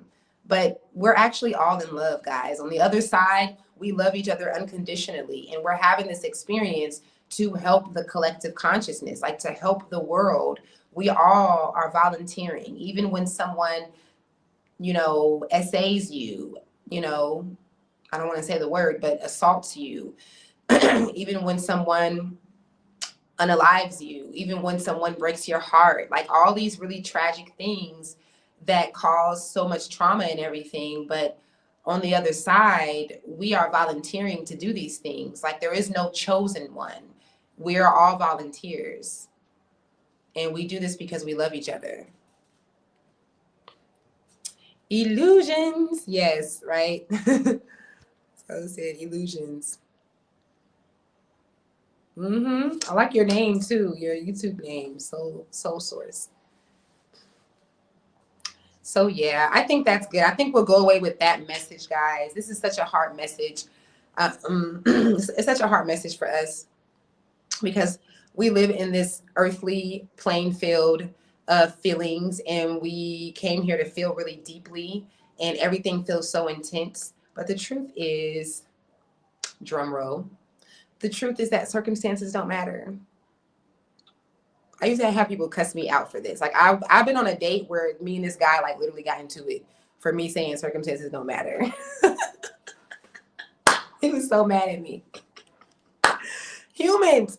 but we're actually all in love, guys. On the other side, we love each other unconditionally, and we're having this experience to help the collective consciousness, like to help the world. We all are volunteering, even when someone, you know, essays you, you know, I don't want to say the word, but assaults you, even when someone unalives you, even when someone breaks your heart, like all these really tragic things that cause so much trauma and everything. But on the other side, we are volunteering to do these things. Like there is no chosen one. We are all volunteers. And we do this because we love each other. Illusions. Yes, right? So I said illusions. I like your name too, your YouTube name, Soul Source. So yeah, I think that's good. I think we'll go away with that message, guys. This is such a hard message. It's such a hard message for us, because we live in this earthly playing field of feelings, and we came here to feel really deeply, and everything feels so intense. But the truth is, drum roll, the truth is that circumstances don't matter. I used to have people cuss me out for this. Like I've been on a date where me and this guy like literally got into it for me saying circumstances don't matter. He was so mad at me. Humans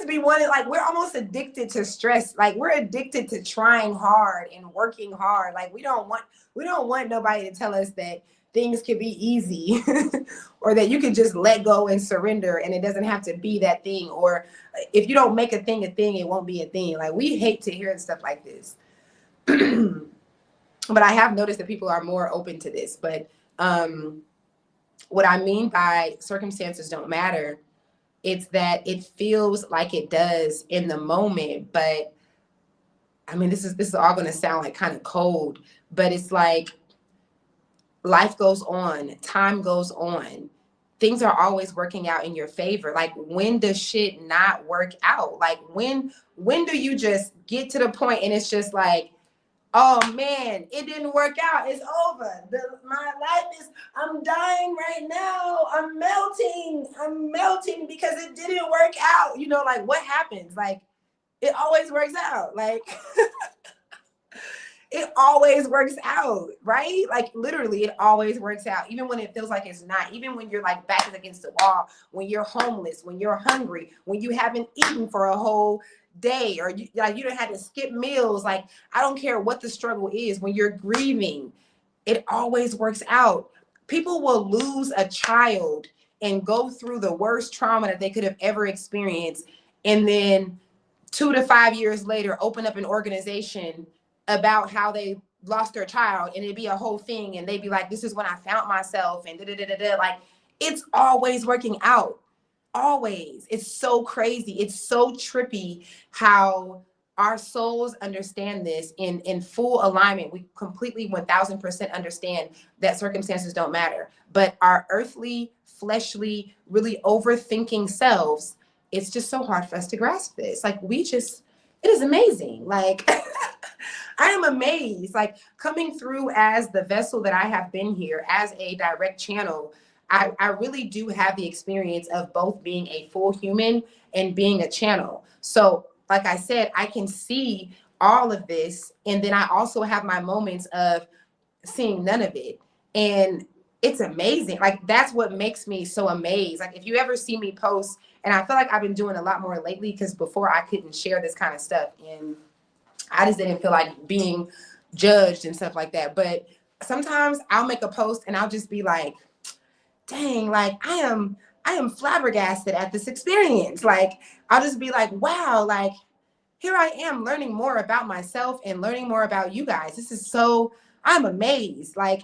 be wanting, like we're almost addicted to stress. Like we're addicted to trying hard and working hard. Like we don't want nobody to tell us that things can be easy or that you can just let go and surrender and it doesn't have to be that thing, or if you don't make a thing, it won't be a thing. Like we hate to hear stuff like this. But I have noticed that people are more open to this. But what I mean by circumstances don't matter, it's that it feels like it does in the moment. But I mean, this is all going to sound like kind of cold, but it's like life goes on, time goes on, things are always working out in your favor. Like when does shit not work out? Like when do you just get to the point and it's just like, oh man, it didn't work out, it's over, my life is, I'm dying right now, I'm melting because it didn't work out, you know? Like what happens? Like it always works out. Like it always works out, right? Like literally it always works out, even when it feels like it's not, even when you're like back against the wall, when you're homeless, when you're hungry, when you haven't eaten for a whole day, or you don't have to skip meals. Like I don't care what the struggle is, when you're grieving, it always works out. People will lose a child and go through the worst trauma that they could have ever experienced, and then 2 to 5 years later open up an organization about how they lost their child, and it'd be a whole thing, and they'd be like, this is when I found myself, and da-da-da-da-da. Like it's always working out. Always. It's so crazy. It's so trippy how our souls understand this in full alignment. We completely 1000% understand that circumstances don't matter, but our earthly, fleshly, really overthinking selves, it's just so hard for us to grasp this. Like it is amazing. Like I am amazed, like coming through as the vessel that I have been here, as a direct channel. I really do have the experience of both being a full human and being a channel. So, like I said, I can see all of this. And then I also have my moments of seeing none of it. And it's amazing. Like, that's what makes me so amazed. Like, if you ever see me post, and I feel like I've been doing a lot more lately because before I couldn't share this kind of stuff. And I just didn't feel like being judged and stuff like that. But sometimes I'll make a post and I'll just be like, dang, like I am flabbergasted at this experience. Like, I'll just be like, wow, like here I am learning more about myself and learning more about you guys. This is so, I'm amazed. Like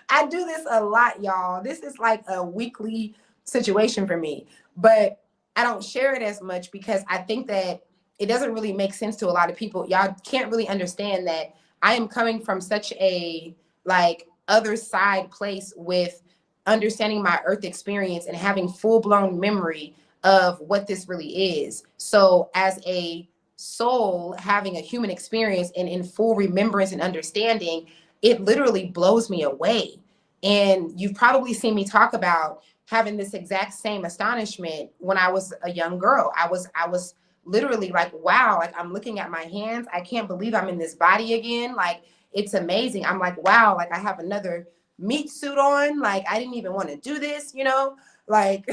I do this a lot, y'all. This is like a weekly situation for me, but I don't share it as much because I think that it doesn't really make sense to a lot of people. Y'all can't really understand that I am coming from such a like other side place with understanding my earth experience and having full-blown memory of what this really is. So as a soul having a human experience and in full remembrance and understanding, it literally blows me away. And you've probably seen me talk about having this exact same astonishment when I was a young girl. I was literally like, wow, like I'm looking at my hands. I can't believe I'm in this body again. Like it's amazing. I'm like, wow, like I have another meat suit on. Like I didn't even want to do this, you know? Like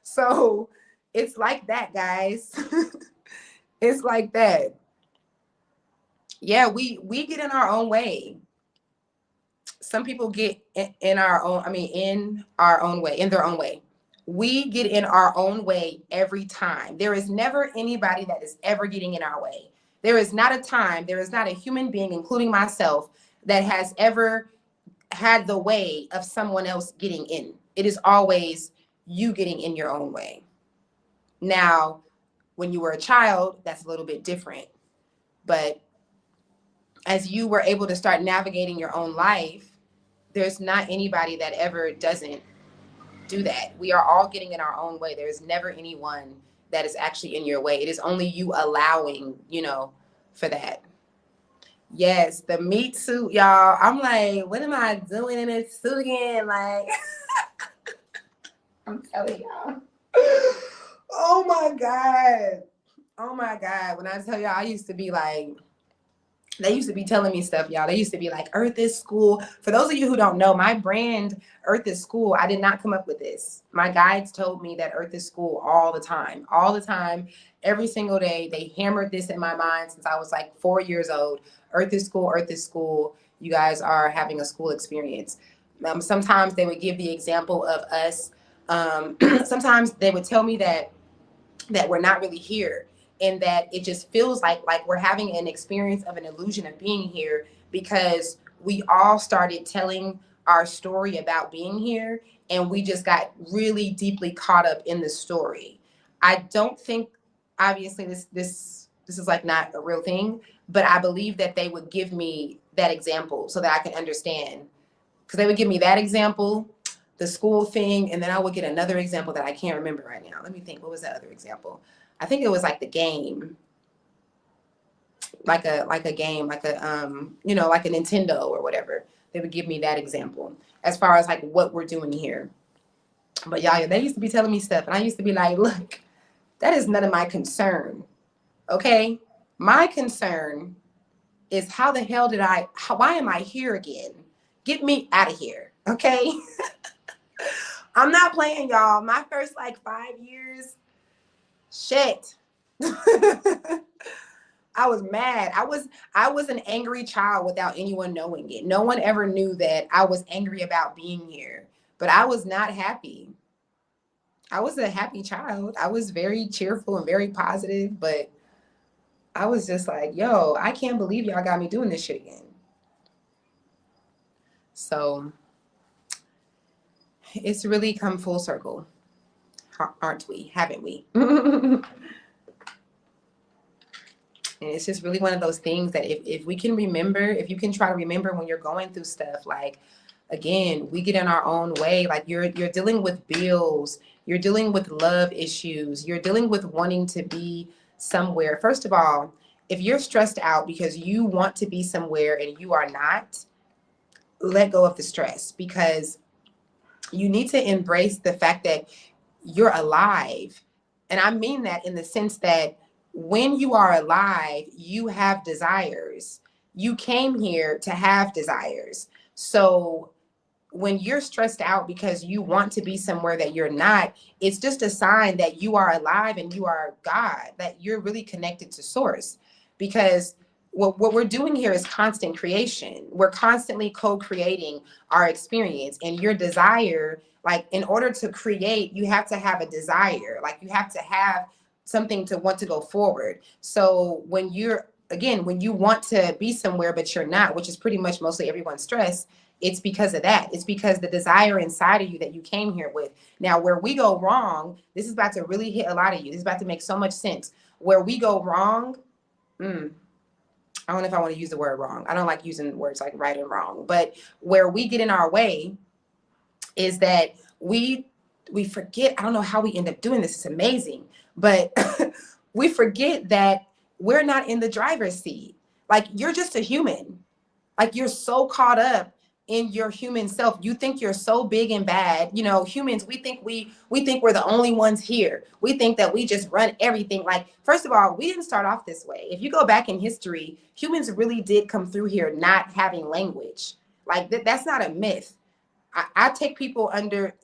so it's like that, guys. It's like that. Yeah, we get in our own way. Some people get in our own, in our own way, in their own way. We get in our own way every time. There is never anybody that is ever getting in our way. There is not a time, there is not a human being, including myself, that has ever had the way of someone else getting in. It is always you getting in your own way. Now, when you were a child, that's a little bit different. But as you were able to start navigating your own life, there's not anybody that ever doesn't do that. We are all getting in our own way. There's never anyone that is actually in your way. It is only you allowing, for that. Yes, the meat suit, y'all. I'm like, what am I doing in this suit again? Like, I'm telling y'all. Oh my God. Oh my God. When I tell y'all, I used to be like, they used to be telling me stuff, y'all. They used to be like, Earth is school. For those of you who don't know, my brand, Earth is school, I did not come up with this. My guides told me that Earth is school all the time, every single day. They hammered this in my mind since I was like 4 years old. Earth is school, Earth is school. You guys are having a school experience. Sometimes they would give the example of us. Sometimes they would tell me that we're not really here, and that it just feels like we're having an experience of an illusion of being here because we all started telling our story about being here and we just got really deeply caught up in the story. I don't think, obviously this is like not a real thing, but I believe that they would give me that example so that I can understand, because they would give me that example, the school thing, and then I would get another example that I can't remember right now. Let me think. What was that other example? I think it was like the game, like a game, like a like a Nintendo or whatever. They would give me that example as far as like what we're doing here. But y'all, they used to be telling me stuff, and I used to be like, look, that is none of my concern. Okay, my concern is how the hell why am I here again? Get me out of here. Okay. I'm not playing, y'all. My first like 5 years, shit. I was mad. I was an angry child without anyone knowing it. No one ever knew that I was angry about being here, but I was not happy. I was a happy child. I was very cheerful and very positive, but I was just like, yo, I can't believe y'all got me doing this shit again. So it's really come full circle, aren't we? Haven't we? And it's just really one of those things that if we can remember, if you can try to remember when you're going through stuff, like, again, we get in our own way. Like you're dealing with bills, you're dealing with love issues, you're dealing with wanting to be somewhere. First of all, if you're stressed out because you want to be somewhere and you are not, let go of the stress, because You need to embrace the fact that you're alive. And I mean that in the sense that when you are alive, you have desires. You came here to have desires. So when you're stressed out because you want to be somewhere that you're not, it's just a sign that you are alive and you are God, that you're really connected to source. Because what we're doing here is constant creation. We're constantly co-creating our experience, and your desire, like in order to create, you have to have a desire, like you have to have something to want to go forward. So when you're, again, when you want to be somewhere but you're not, which is pretty much mostly everyone's stress, it's because of that. It's because the desire inside of you that you came here with. Now, where we go wrong, this is about to really hit a lot of you. This is about to make so much sense. Where we go wrong, I don't know if I want to use the word wrong. I don't like using words like right and wrong. But where we get in our way is that we forget. I don't know how we end up doing this. It's amazing. But we forget that we're not in the driver's seat. Like, you're just a human. Like, you're so caught up in your human self. You think you're so big and bad. You know, humans, we think we're the only ones here. We think that we just run everything. Like, first of all, we didn't start off this way. If you go back in history, humans really did come through here not having language. Like, that's not a myth. I take people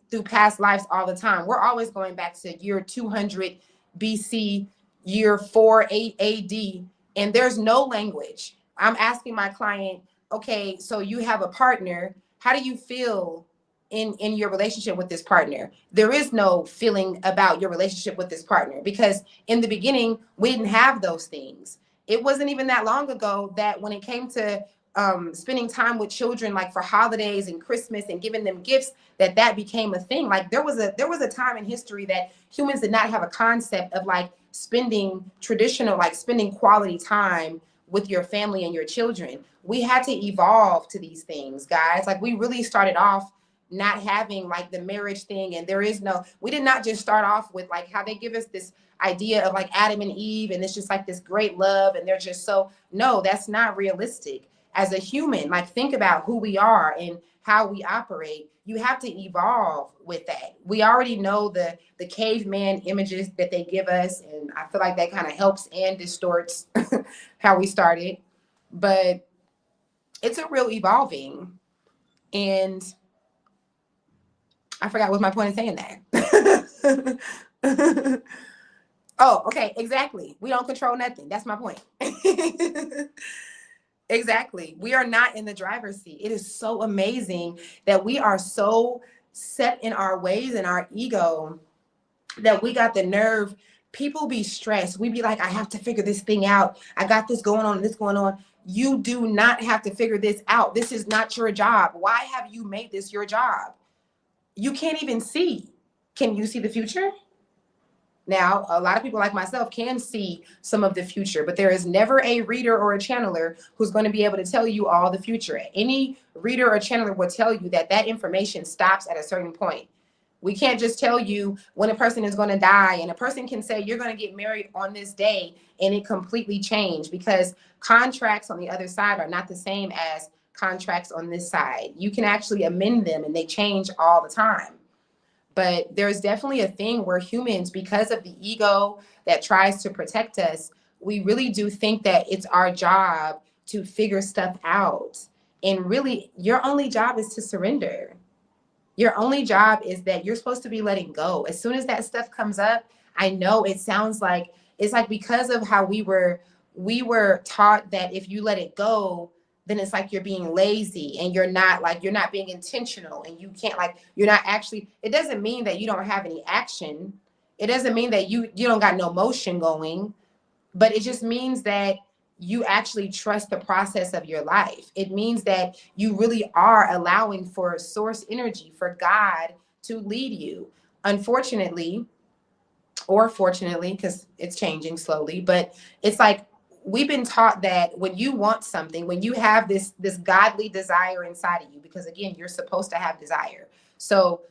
through past lives all the time. We're always going back to year 200 BC, year 48 AD, and there's no language. I'm asking my client, okay, so you have a partner. How do you feel in your relationship with this partner? There is no feeling about your relationship with this partner, because in the beginning, we didn't have those things. It wasn't even that long ago that when it came to spending time with children, like for holidays and Christmas and giving them gifts, that became a thing. Like, there was a time in history that humans did not have a concept of like spending quality time with your family and your children. We had to evolve to these things, guys. Like, we really started off not having like the marriage thing, and we did not just start off with like how they give us this idea of like Adam and Eve, and it's just like this great love, and they're just no, that's not realistic. As a human, like, think about who we are and how we operate. You have to evolve with that. We already know the caveman images that they give us, and I feel like that kind of helps and distorts how we started. But it's a real evolving, and I forgot what my point in saying that. Oh, okay, exactly. We don't control nothing. That's my point. Exactly. We are not in the driver's seat. It is so amazing that we are so set in our ways and our ego that we got the nerve. People be stressed. We be like, I have to figure this thing out. I got this going on, this going on. You do not have to figure this out. This is not your job. Why have you made this your job? You can't even see. Can you see the future? Now, a lot of people like myself can see some of the future, but there is never a reader or a channeler who's going to be able to tell you all the future. Any reader or channeler will tell you that information stops at a certain point. We can't just tell you when a person is going to die, and a person can say you're going to get married on this day and it completely changed, because contracts on the other side are not the same as contracts on this side. You can actually amend them and they change all the time. But there's definitely a thing where humans, because of the ego that tries to protect us, we really do think that it's our job to figure stuff out. And really, your only job is to surrender. Your only job is that you're supposed to be letting go. As soon as that stuff comes up, I know it sounds like, it's like because of how we were taught that if you let it go, then it's like you're being lazy and you're not being intentional, and you can't, like, you're not actually, it doesn't mean that you don't have any action. It doesn't mean that you don't got no motion going, but it just means that you actually trust the process of your life. It means that you really are allowing for source energy, for God to lead you. Unfortunately, or fortunately, because it's changing slowly, but it's like, we've been taught that when you want something, when you have this godly desire inside of you, because again, you're supposed to have desire. So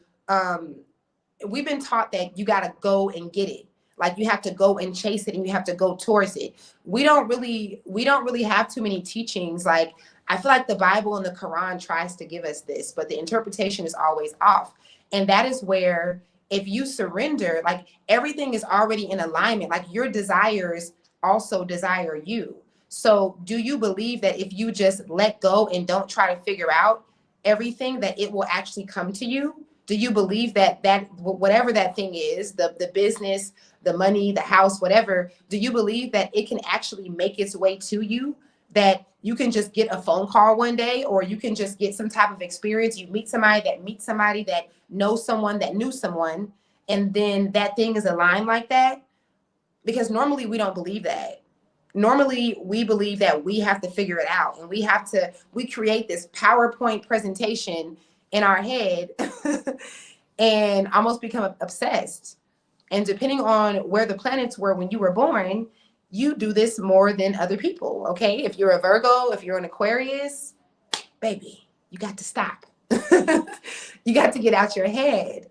we've been taught that you got to go and get it. Like, you have to go and chase it and you have to go towards it. We don't really have too many teachings like I feel like the Bible and the Quran tries to give us this, but the interpretation is always off. And that is where, if you surrender, like everything is already in alignment, like your desires also desire you. So do you believe that if you just let go and don't try to figure out everything, that it will actually come to you? Do you believe that whatever that thing is, the business, the money, the house, whatever, do you believe that it can actually make its way to you? That you can just get a phone call one day, or you can just get some type of experience. You meet somebody that meets somebody that knows someone that knew someone, and then that thing is aligned like that? Because normally we don't believe that. Normally we believe that we have to figure it out, and we create this PowerPoint presentation in our head and almost become obsessed. And depending on where the planets were when you were born, you do this more than other people. Okay, if you're a Virgo, if you're an Aquarius, baby, you got to stop. You got to get out your head.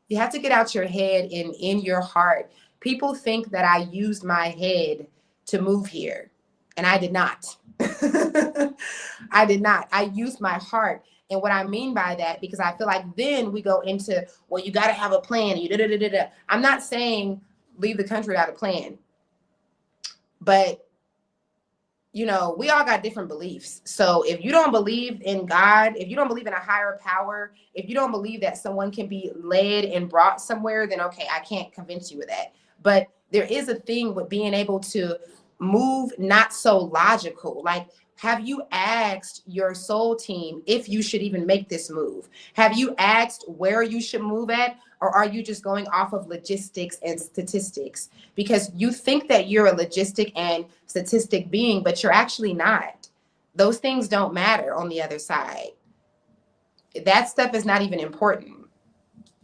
You have to get out your head and in your heart. People think that I used my head to move here, and I did not. I did not. I used my heart. And what I mean by that, because I feel like then we go into, well, you got to have a plan. I'm not saying leave the country without a plan, but you know, we all got different beliefs. So if you don't believe in God, if you don't believe in a higher power, if you don't believe that someone can be led and brought somewhere, then okay, I can't convince you of that. But there is a thing with being able to move not so logical. Like, have you asked your soul team if you should even make this move? Have you asked where you should move at? Or are you just going off of logistics and statistics? Because you think that you're a logistic and statistic being, but you're actually not. Those things don't matter on the other side. That stuff is not even important.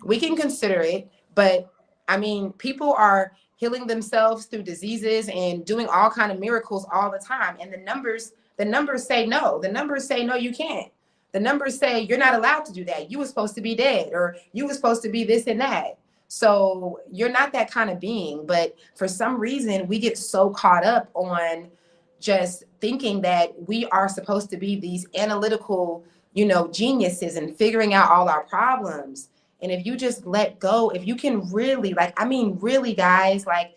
We can consider it, but I mean, people are healing themselves through diseases and doing all kind of miracles all the time. And the numbers say no. The numbers say, no, you can't. The numbers say you're not allowed to do that. You were supposed to be dead, or you were supposed to be this and that. So you're not that kind of being. But for some reason, we get so caught up on just thinking that we are supposed to be these analytical, you know, geniuses and figuring out all our problems. And if you just let go, if you can really, like, I mean, really, guys, like,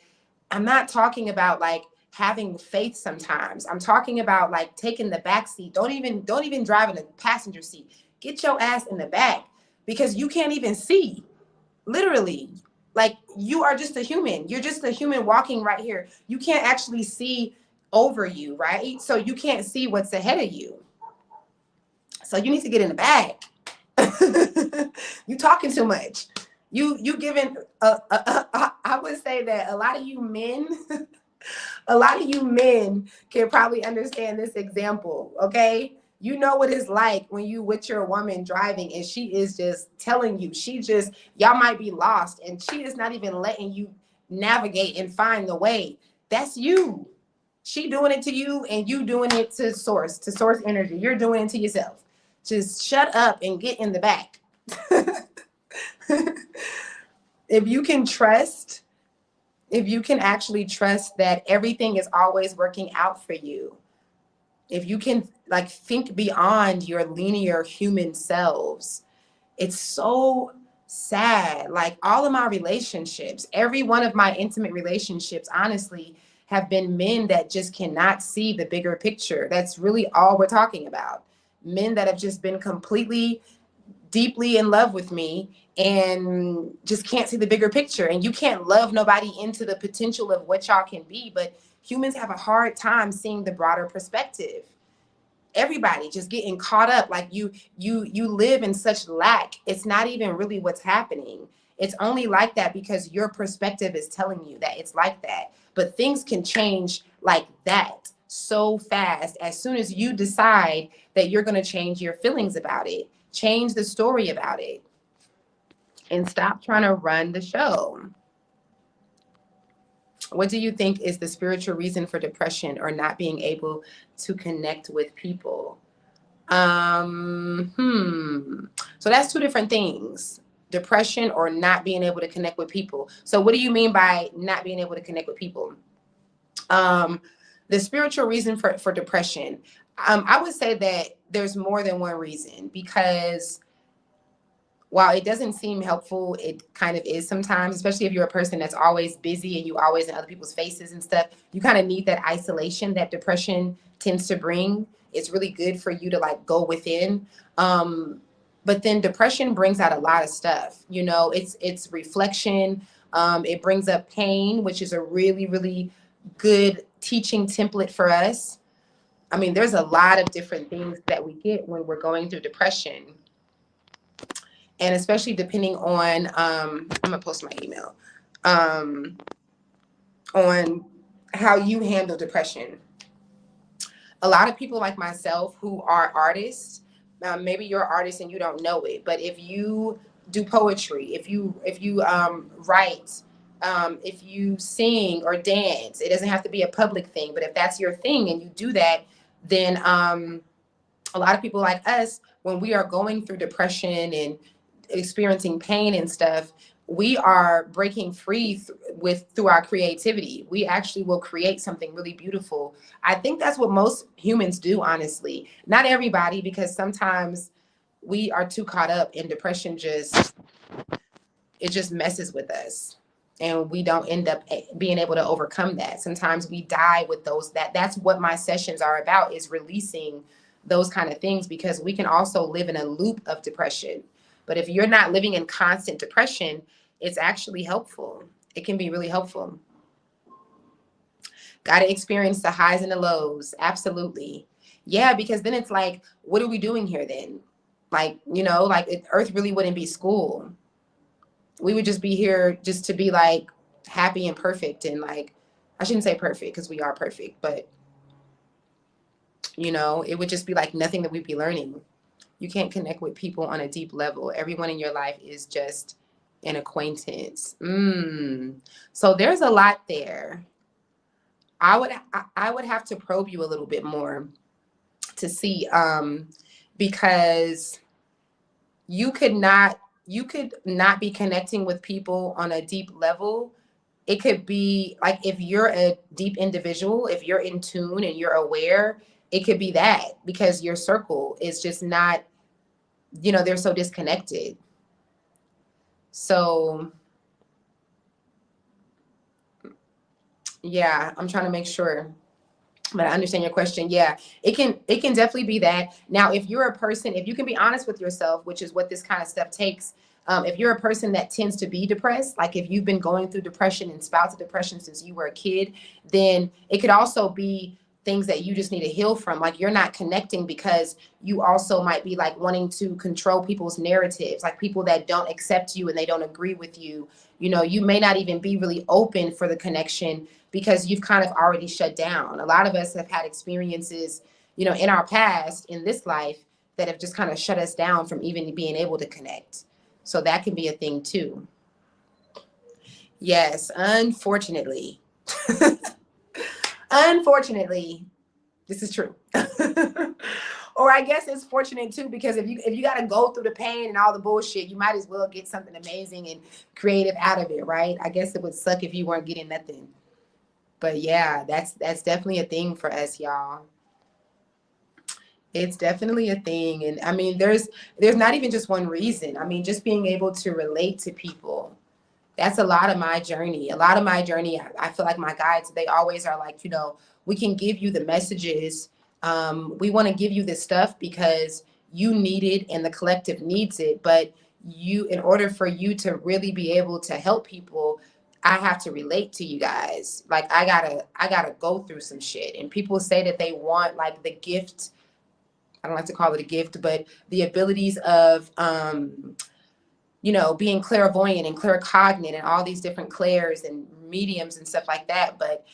I'm not talking about like having faith sometimes. I'm talking about like taking the back seat. Don't even drive in the passenger seat. Get your ass in the back, because you can't even see. Literally, like, you are just a human. You're just a human walking right here. You can't actually see over you, right? So you can't see what's ahead of you. So you need to get in the back. You talking too much. You giving I would say that a lot of you men can probably understand this example. Okay, you know what it's like when you with your woman driving and she is just telling you, y'all might be lost and she is not even letting you navigate and find the way. That's you. She doing it to you, and you doing it to source energy. You're doing it to yourself. Just shut up and get in the back. If you can actually trust that everything is always working out for you, if you can like think beyond your linear human selves, it's so sad. Like, all of my relationships, every one of my intimate relationships, honestly, have been men that just cannot see the bigger picture. That's really all we're talking about. Men that have just been completely deeply in love with me and just can't see the bigger picture. And you can't love nobody into the potential of what y'all can be, but humans have a hard time seeing the broader perspective. Everybody just getting caught up, like you live in such lack. It's not even really what's happening. It's only like that because your perspective is telling you that it's like that. But things can change like that so fast as soon as you decide that you're going to change your feelings about it, change the story about it, and stop trying to run the show. What do you think is the spiritual reason for depression or not being able to connect with people? So that's two different things. Depression or not being able to connect with people. So what do you mean by not being able to connect with people? The spiritual reason for depression, I would say that there's more than one reason, because while it doesn't seem helpful, it kind of is sometimes, especially if you're a person that's always busy and you always in other people's faces and stuff. You kind of need that isolation that depression tends to bring. It's really good for you to like go within. But then depression brings out a lot of stuff. You know, it's reflection. It brings up pain, which is a really, really good teaching template for us. I mean, there's a lot of different things that we get when we're going through depression. And especially depending on, I'm gonna post my email, um, on how you handle depression. A lot of people like myself who are artists, maybe you're an artist and you don't know it, but if you do poetry, if you write, if you sing or dance, it doesn't have to be a public thing, but if that's your thing and you do that, then a lot of people like us, when we are going through depression and experiencing pain and stuff, we are breaking free through our creativity. We actually will create something really beautiful. I think that's what most humans do, honestly. Not everybody, because sometimes we are too caught up in depression. It just messes with us, and we don't end up being able to overcome that. Sometimes we die with those. That's what my sessions are about, is releasing those kind of things, because we can also live in a loop of depression. But if you're not living in constant depression, it's actually helpful. It can be really helpful. Got to experience the highs and the lows. Absolutely. Yeah, because then it's like, what are we doing here then? Like, you know, like Earth really wouldn't be school. We would just be here just to be like happy and perfect. And like, I shouldn't say perfect because we are perfect, but you know, it would just be like nothing that we'd be learning. You can't connect with people on a deep level. Everyone in your life is just an acquaintance. So there's a lot there. I would have to probe you a little bit more to see, because you could not be connecting with people on a deep level. It could be like, if you're a deep individual, if you're in tune and you're aware, it could be that, because your circle is just not, you know, they're so disconnected. So yeah, I'm trying to make sure, but I understand your question. Yeah, it can definitely be that. Now, if you're a person, if you can be honest with yourself, which is what this kind of stuff takes. If you're a person that tends to be depressed, like if you've been going through depression and spouts of depression since you were a kid, then it could also be things that you just need to heal from. Like, you're not connecting because you also might be like wanting to control people's narratives, like people that don't accept you and they don't agree with you. You know, you may not even be really open for the connection because you've kind of already shut down. A lot of us have had experiences, you know, in our past, in this life, that have just kind of shut us down from even being able to connect. So that can be a thing too. Yes, unfortunately. Unfortunately, this is true. Or I guess it's fortunate too, because if you got to go through the pain and all the bullshit, you might as well get something amazing and creative out of it, right? I guess it would suck if you weren't getting nothing. But yeah, that's definitely a thing for us, y'all. It's definitely a thing. And I mean, there's not even just one reason. I mean, just being able to relate to people. That's a lot of my journey. A lot of my journey, I feel like my guides, they always are like, you know, we can give you the messages. We want to give you this stuff because you need it and the collective needs it. But in order for you to really be able to help people, I have to relate to you guys. Like, I gotta go through some shit. And people say that they want like the gift. I don't like to call it a gift, but the abilities of, you know, being clairvoyant and claircognate and all these different clairs and mediums and stuff like that. But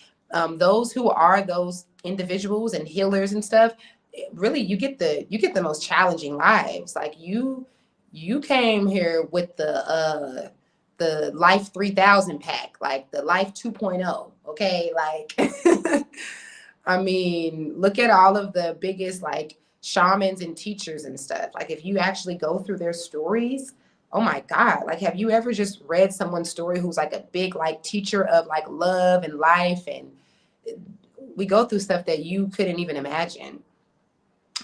those who are those individuals and healers and stuff, really, you get the most challenging lives. Like, you came here with the Life 3000 pack, like the Life 2.0. Okay, like I mean, look at all of the biggest like shamans and teachers and stuff. Like, if you actually go through their stories, oh my God, like, have you ever just read someone's story who's like a big like teacher of like love and life? And we go through stuff that you couldn't even imagine.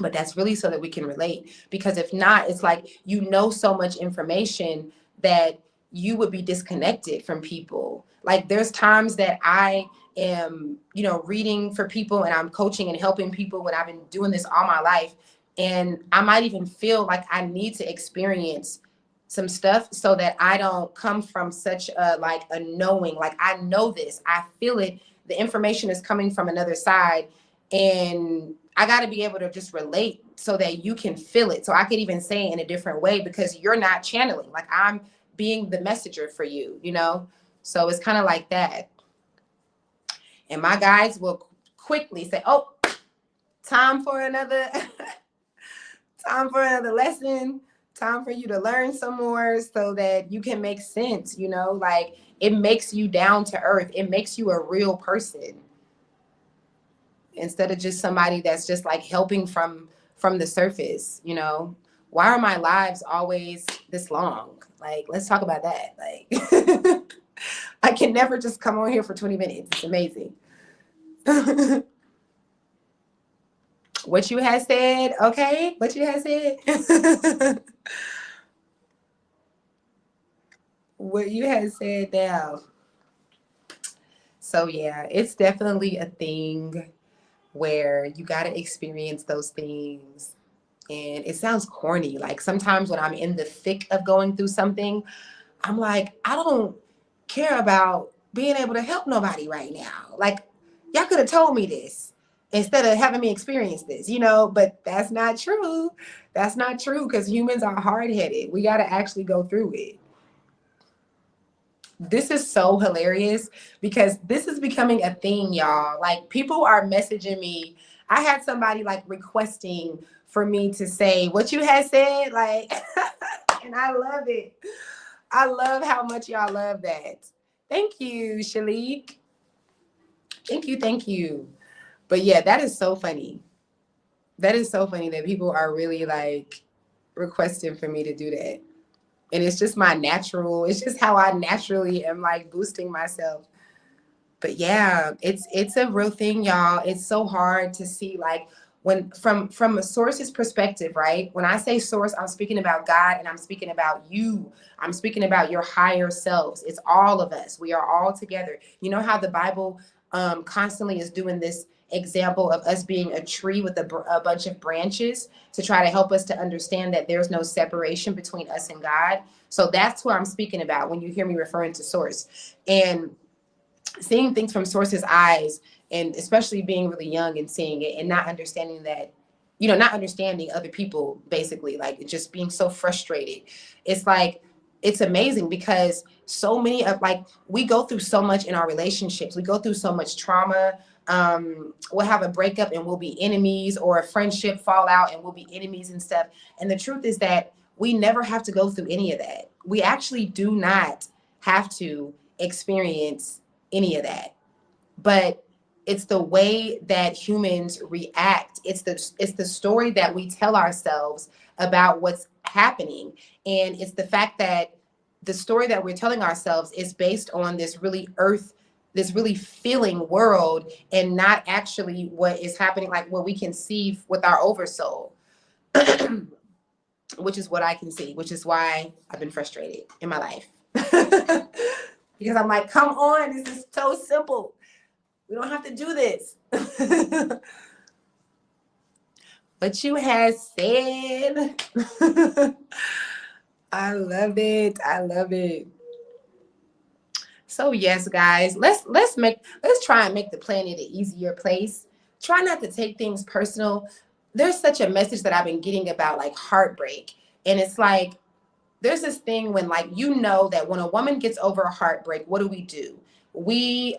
But that's really so that we can relate. Because if not, it's like, you know, so much information that you would be disconnected from people. Like, there's times that I am, you know, reading for people and I'm coaching and helping people when I've been doing this all my life. And I might even feel like I need to experience some stuff so that I don't come from such a, like, a knowing, like, I know this, I feel it, the information is coming from another side, and I got to be able to just relate so that you can feel it. So I could even say it in a different way because you're not channeling. Like, I'm being the messenger for you, you know? So it's kind of like that. And my guides will quickly say, oh, time for another, time for another lesson, time for you to learn some more so that you can make sense, you know? Like, it makes you down to earth. It makes you a real person, instead of just somebody that's just like helping from the surface, you know? Why are my lives always this long? Like, let's talk about that. Like, I can never just come on here for 20 minutes. It's amazing. What you had said, okay? What you had said. What you had said now. So yeah, it's definitely a thing where you got to experience those things. And it sounds corny. Like, sometimes when I'm in the thick of going through something, I'm like, I don't care about being able to help nobody right now. Like, y'all could have told me this instead of having me experience this, you know? But that's not true. That's not true, because humans are hard-headed. We got to actually go through it. This is so hilarious because this is becoming a thing, y'all. Like, people are messaging me. I had somebody like requesting for me to say what you had said, like, and I love it. I love how much y'all love that. Thank you, Shalik. Thank you, thank you. But yeah, that is so funny. That is so funny that people are really like requesting for me to do that. And it's just my natural, it's just how I naturally am like boosting myself. But yeah, it's a real thing, y'all. It's so hard to see, like, when from a source's perspective, right? When I say source, I'm speaking about God, and I'm speaking about you. I'm speaking about your higher selves. It's all of us. We are all together. You know how the Bible constantly is doing this example of us being a tree with a bunch of branches to try to help us to understand that there's no separation between us and God. So that's what I'm speaking about when you hear me referring to source. And seeing things from source's eyes, and especially being really young and seeing it and not understanding that, you know, not understanding other people, basically, like, just being so frustrated. It's like, it's amazing because so many of, like, we go through so much in our relationships. We go through so much trauma. We'll have a breakup and we'll be enemies, or a friendship fallout and we'll be enemies and stuff. And the truth is that we never have to go through any of that. We actually do not have to experience any of that. But it's the way that humans react. It's the story that we tell ourselves about what's happening. And it's the fact that the story that we're telling ourselves is based on this really this really feeling world, and not actually what is happening, like what we can see with our oversoul, which is what I can see, which is why I've been frustrated in my life. Because I'm like, come on, this is so simple. We don't have to do this. What you had said. I love it. I love it. So yes, guys, let's try and make the planet an easier place. Try not to take things personal. There's such a message that I've been getting about, like, heartbreak. And it's like, there's this thing when, like, you know that when a woman gets over a heartbreak, what do? We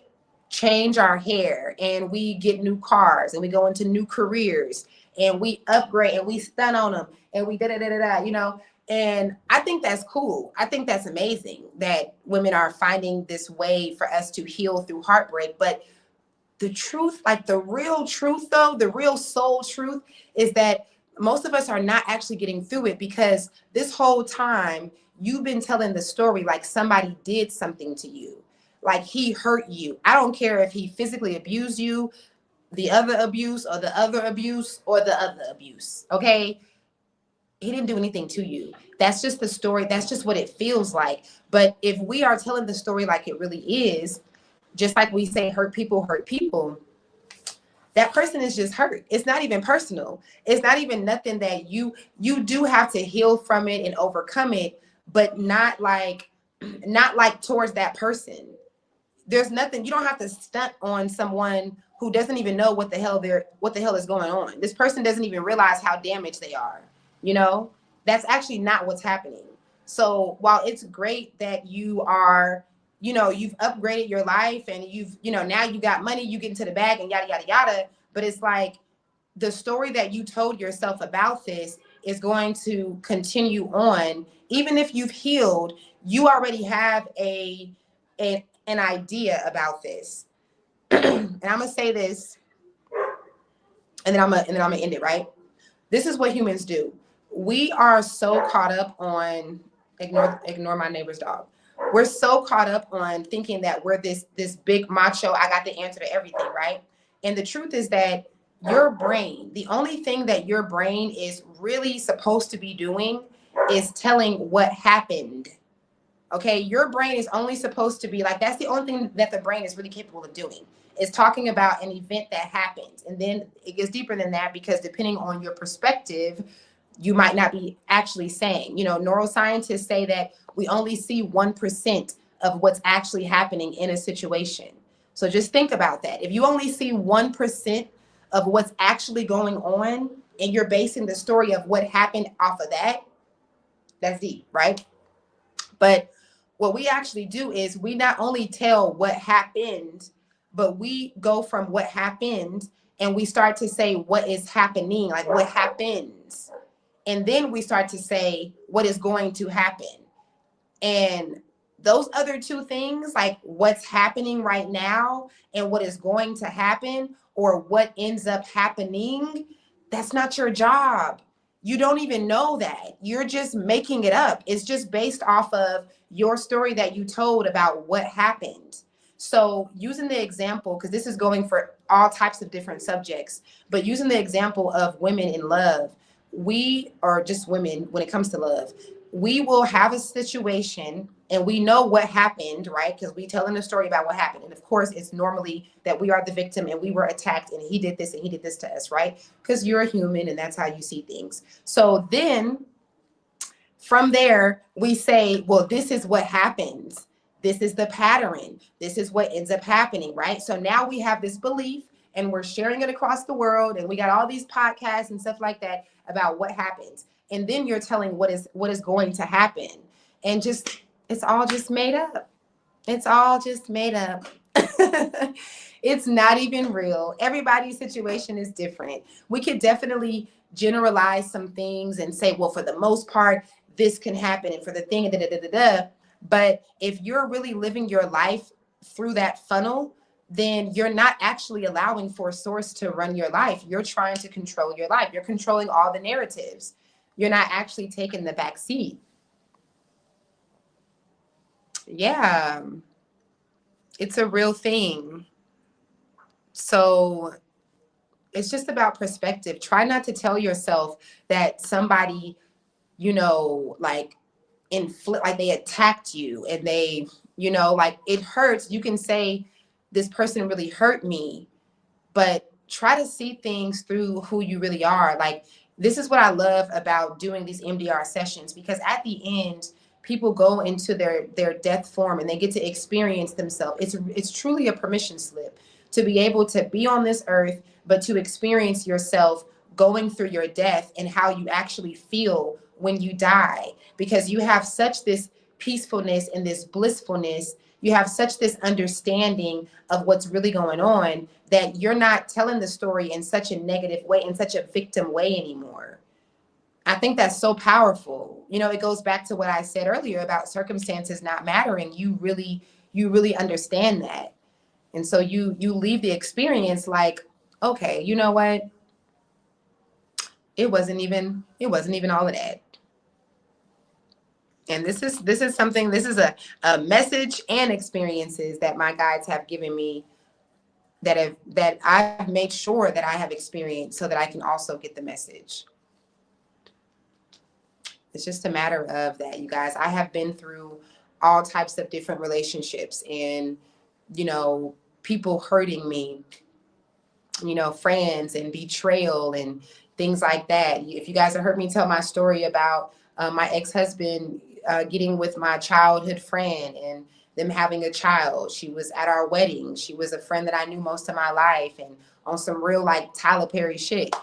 change our hair, and we get new cars, and we go into new careers, and we upgrade, and we stun on them, and we da, you know. And I think that's cool. I think that's amazing that women are finding this way for us to heal through heartbreak. But the truth, like the real truth though, the real soul truth, is that most of us are not actually getting through it, because this whole time you've been telling the story like somebody did something to you, like he hurt you. I don't care if he physically abused you, the other abuse or the other abuse or the other abuse. Okay. He didn't do anything to you. That's just the story. That's just what it feels like. But if we are telling the story like it really is, just like we say hurt people, that person is just hurt. It's not even personal. It's not even nothing that you do have to heal from it and overcome it, but not like towards that person. There's nothing, you don't have to stunt on someone who doesn't even know what the hell is going on. This person doesn't even realize how damaged they are. You know, that's actually not what's happening. So while it's great that you are, you know, you've upgraded your life and you've, you know, now you got money, you get into the bag and yada, yada, yada. But it's like the story that you told yourself about this is going to continue on. Even if you've healed, you already have an idea about this. And I'm gonna say this, and then I'm gonna end it, right? This is what humans do. We are so caught up on ignore my neighbor's dog. We're so caught up on thinking that we're this big macho, I got the answer to everything, right? And the truth is that your brain, the only thing that your brain is really supposed to be doing is telling what happened. Okay, your brain is only supposed to be like, that's the only thing that the brain is really capable of doing, is talking about an event that happened. And then it gets deeper than that, because depending on your perspective, you might not be actually saying, you know, neuroscientists say that we only see 1% of what's actually happening in a situation. So just think about that. If you only see 1% of what's actually going on and you're basing the story of what happened off of that, that's deep, right? But what we actually do is we not only tell what happened, but we go from what happened and we start to say what is happening, like what happens. And then we start to say what is going to happen. And those other two things, like what's happening right now and what is going to happen, or what ends up happening, that's not your job. You don't even know that. You're just making it up. It's just based off of your story that you told about what happened. So using the example, because this is going for all types of different subjects, but using the example of women in love, we are just women when it comes to love. We will have a situation and we know what happened, right? Because we telling a story about what happened. And of course, it's normally that we are the victim and we were attacked and he did this and he did this to us, right? Because you're a human and that's how you see things. So then from there, we say, well, this is what happens. This is the pattern. This is what ends up happening, right? So now we have this belief and we're sharing it across the world. And we got all these podcasts and stuff like that about what happens. And then you're telling what is going to happen. And just, it's all just made up. It's all just made up. It's not even real. Everybody's situation is different. We could definitely generalize some things and say, well, for the most part, this can happen. And for the thing, da, da, da, da, da. But if you're really living your life through that funnel, then you're not actually allowing for source to run your life. You're trying to control your life. You're controlling all the narratives. You're not actually taking the back seat. Yeah, it's a real thing. So it's just about perspective. Try not to tell yourself that somebody, you know, like like they attacked you and they, you know, like it hurts. You can say this person really hurt me, but try to see things through who you really are. Like, this is what I love about doing these MDR sessions, because at the end, people go into their death form and they get to experience themselves. It's truly a permission slip to be able to be on this earth, but to experience yourself going through your death and how you actually feel when you die, because you have such this peacefulness and this blissfulness. You have such this understanding of what's really going on that you're not telling the story in such a negative way, in such a victim way anymore. I think that's so powerful. You know, it goes back to what I said earlier about circumstances not mattering. You really understand that. And so you leave the experience like, okay, you know what? It wasn't even all of that. And this is something, this is a message and experiences that my guides have given me that I've made sure that I have experienced so that I can also get the message. It's just a matter of that, you guys. I have been through all types of different relationships and, you know, people hurting me, you know, friends and betrayal and things like that. If you guys have heard me tell my story about my ex-husband getting with my childhood friend and them having a child, she was at our wedding. She was a friend that I knew most of my life and on some real like Tyler Perry shit.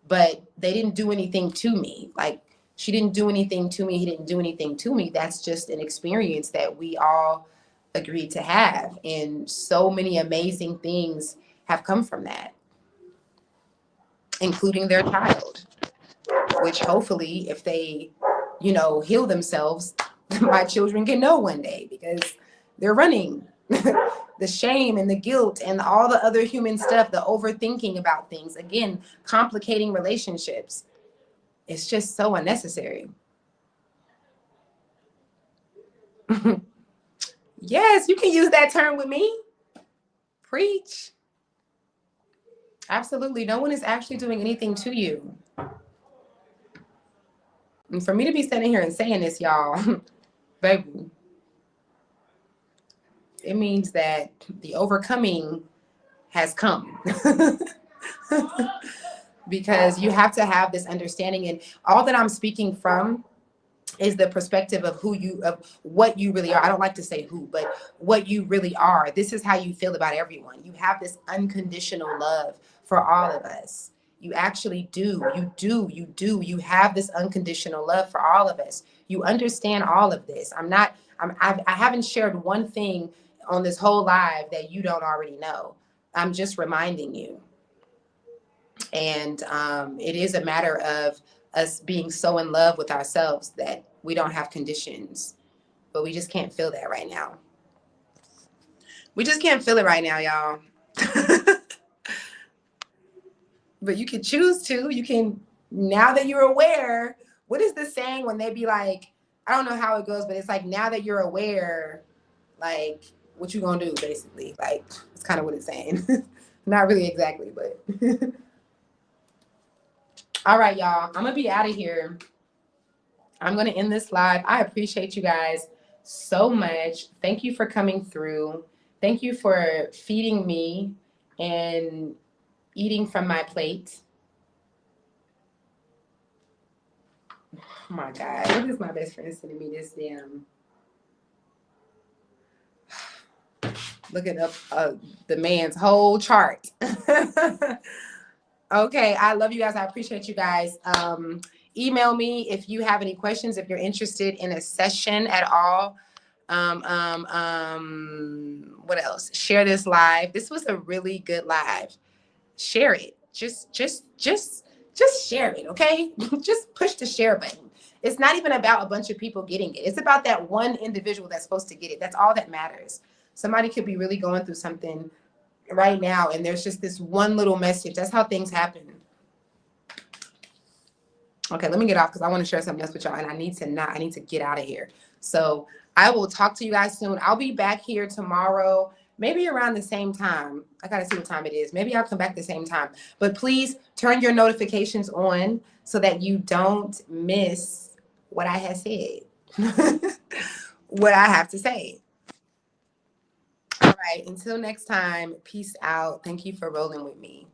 But they didn't do anything to me. Like, she didn't do anything to me. He didn't do anything to me. That's just an experience that we all agreed to have. And so many amazing things have come from that, including their child, which hopefully, if they, you know, heal themselves, my children can know one day because they're running. The shame and the guilt and all the other human stuff, the overthinking about things, again, complicating relationships. It's just so unnecessary. Yes, you can use that term with me. Preach. Absolutely. No one is actually doing anything to you. And for me to be standing here and saying this, y'all, baby, it means that the overcoming has come. Because you have to have this understanding, and all that I'm speaking from is the perspective of what you really are. I don't like to say who, but what you really are. This is how you feel about everyone. You have this unconditional love for all of us. You actually do. You have this unconditional love for all of us. You understand all of this. I haven't shared one thing on this whole live that you don't already know. I'm just reminding you. And it is a matter of us being so in love with ourselves that we don't have conditions, but we just can't feel that right now. We just can't feel it right now, y'all. But you can choose to. You can, now that you're aware. What is the saying when they be like, I don't know how it goes, but it's like, now that you're aware, like, what you gonna do, basically. Like, it's kind of what it's saying. Not really exactly, but. All right, y'all. I'm gonna be out of here. I'm gonna end this live. I appreciate you guys so much. Thank you for coming through. Thank you for feeding me and eating from my plate. Oh my God, what is my best friend sending me this damn? Looking up the man's whole chart. Okay, I love you guys. I appreciate you guys. Email me if you have any questions, if you're interested in a session at all. What else? Share this live. This was a really good live. Share it. Just share it, okay? Just push the share button. It's not even about a bunch of people getting it. It's about that one individual that's supposed to get it. That's all that matters. Somebody could be really going through something right now, and there's just this one little message. That's how things happen. Okay, let me get off because I want to share something else with y'all, and I need to get out of here. So I will talk to you guys soon. I'll be back here tomorrow, maybe around the same time. I gotta see what time it is. Maybe I'll come back the same time. But please turn your notifications on so that you don't miss what I have said, what I have to say. All right, until next time, peace out. Thank you for rolling with me.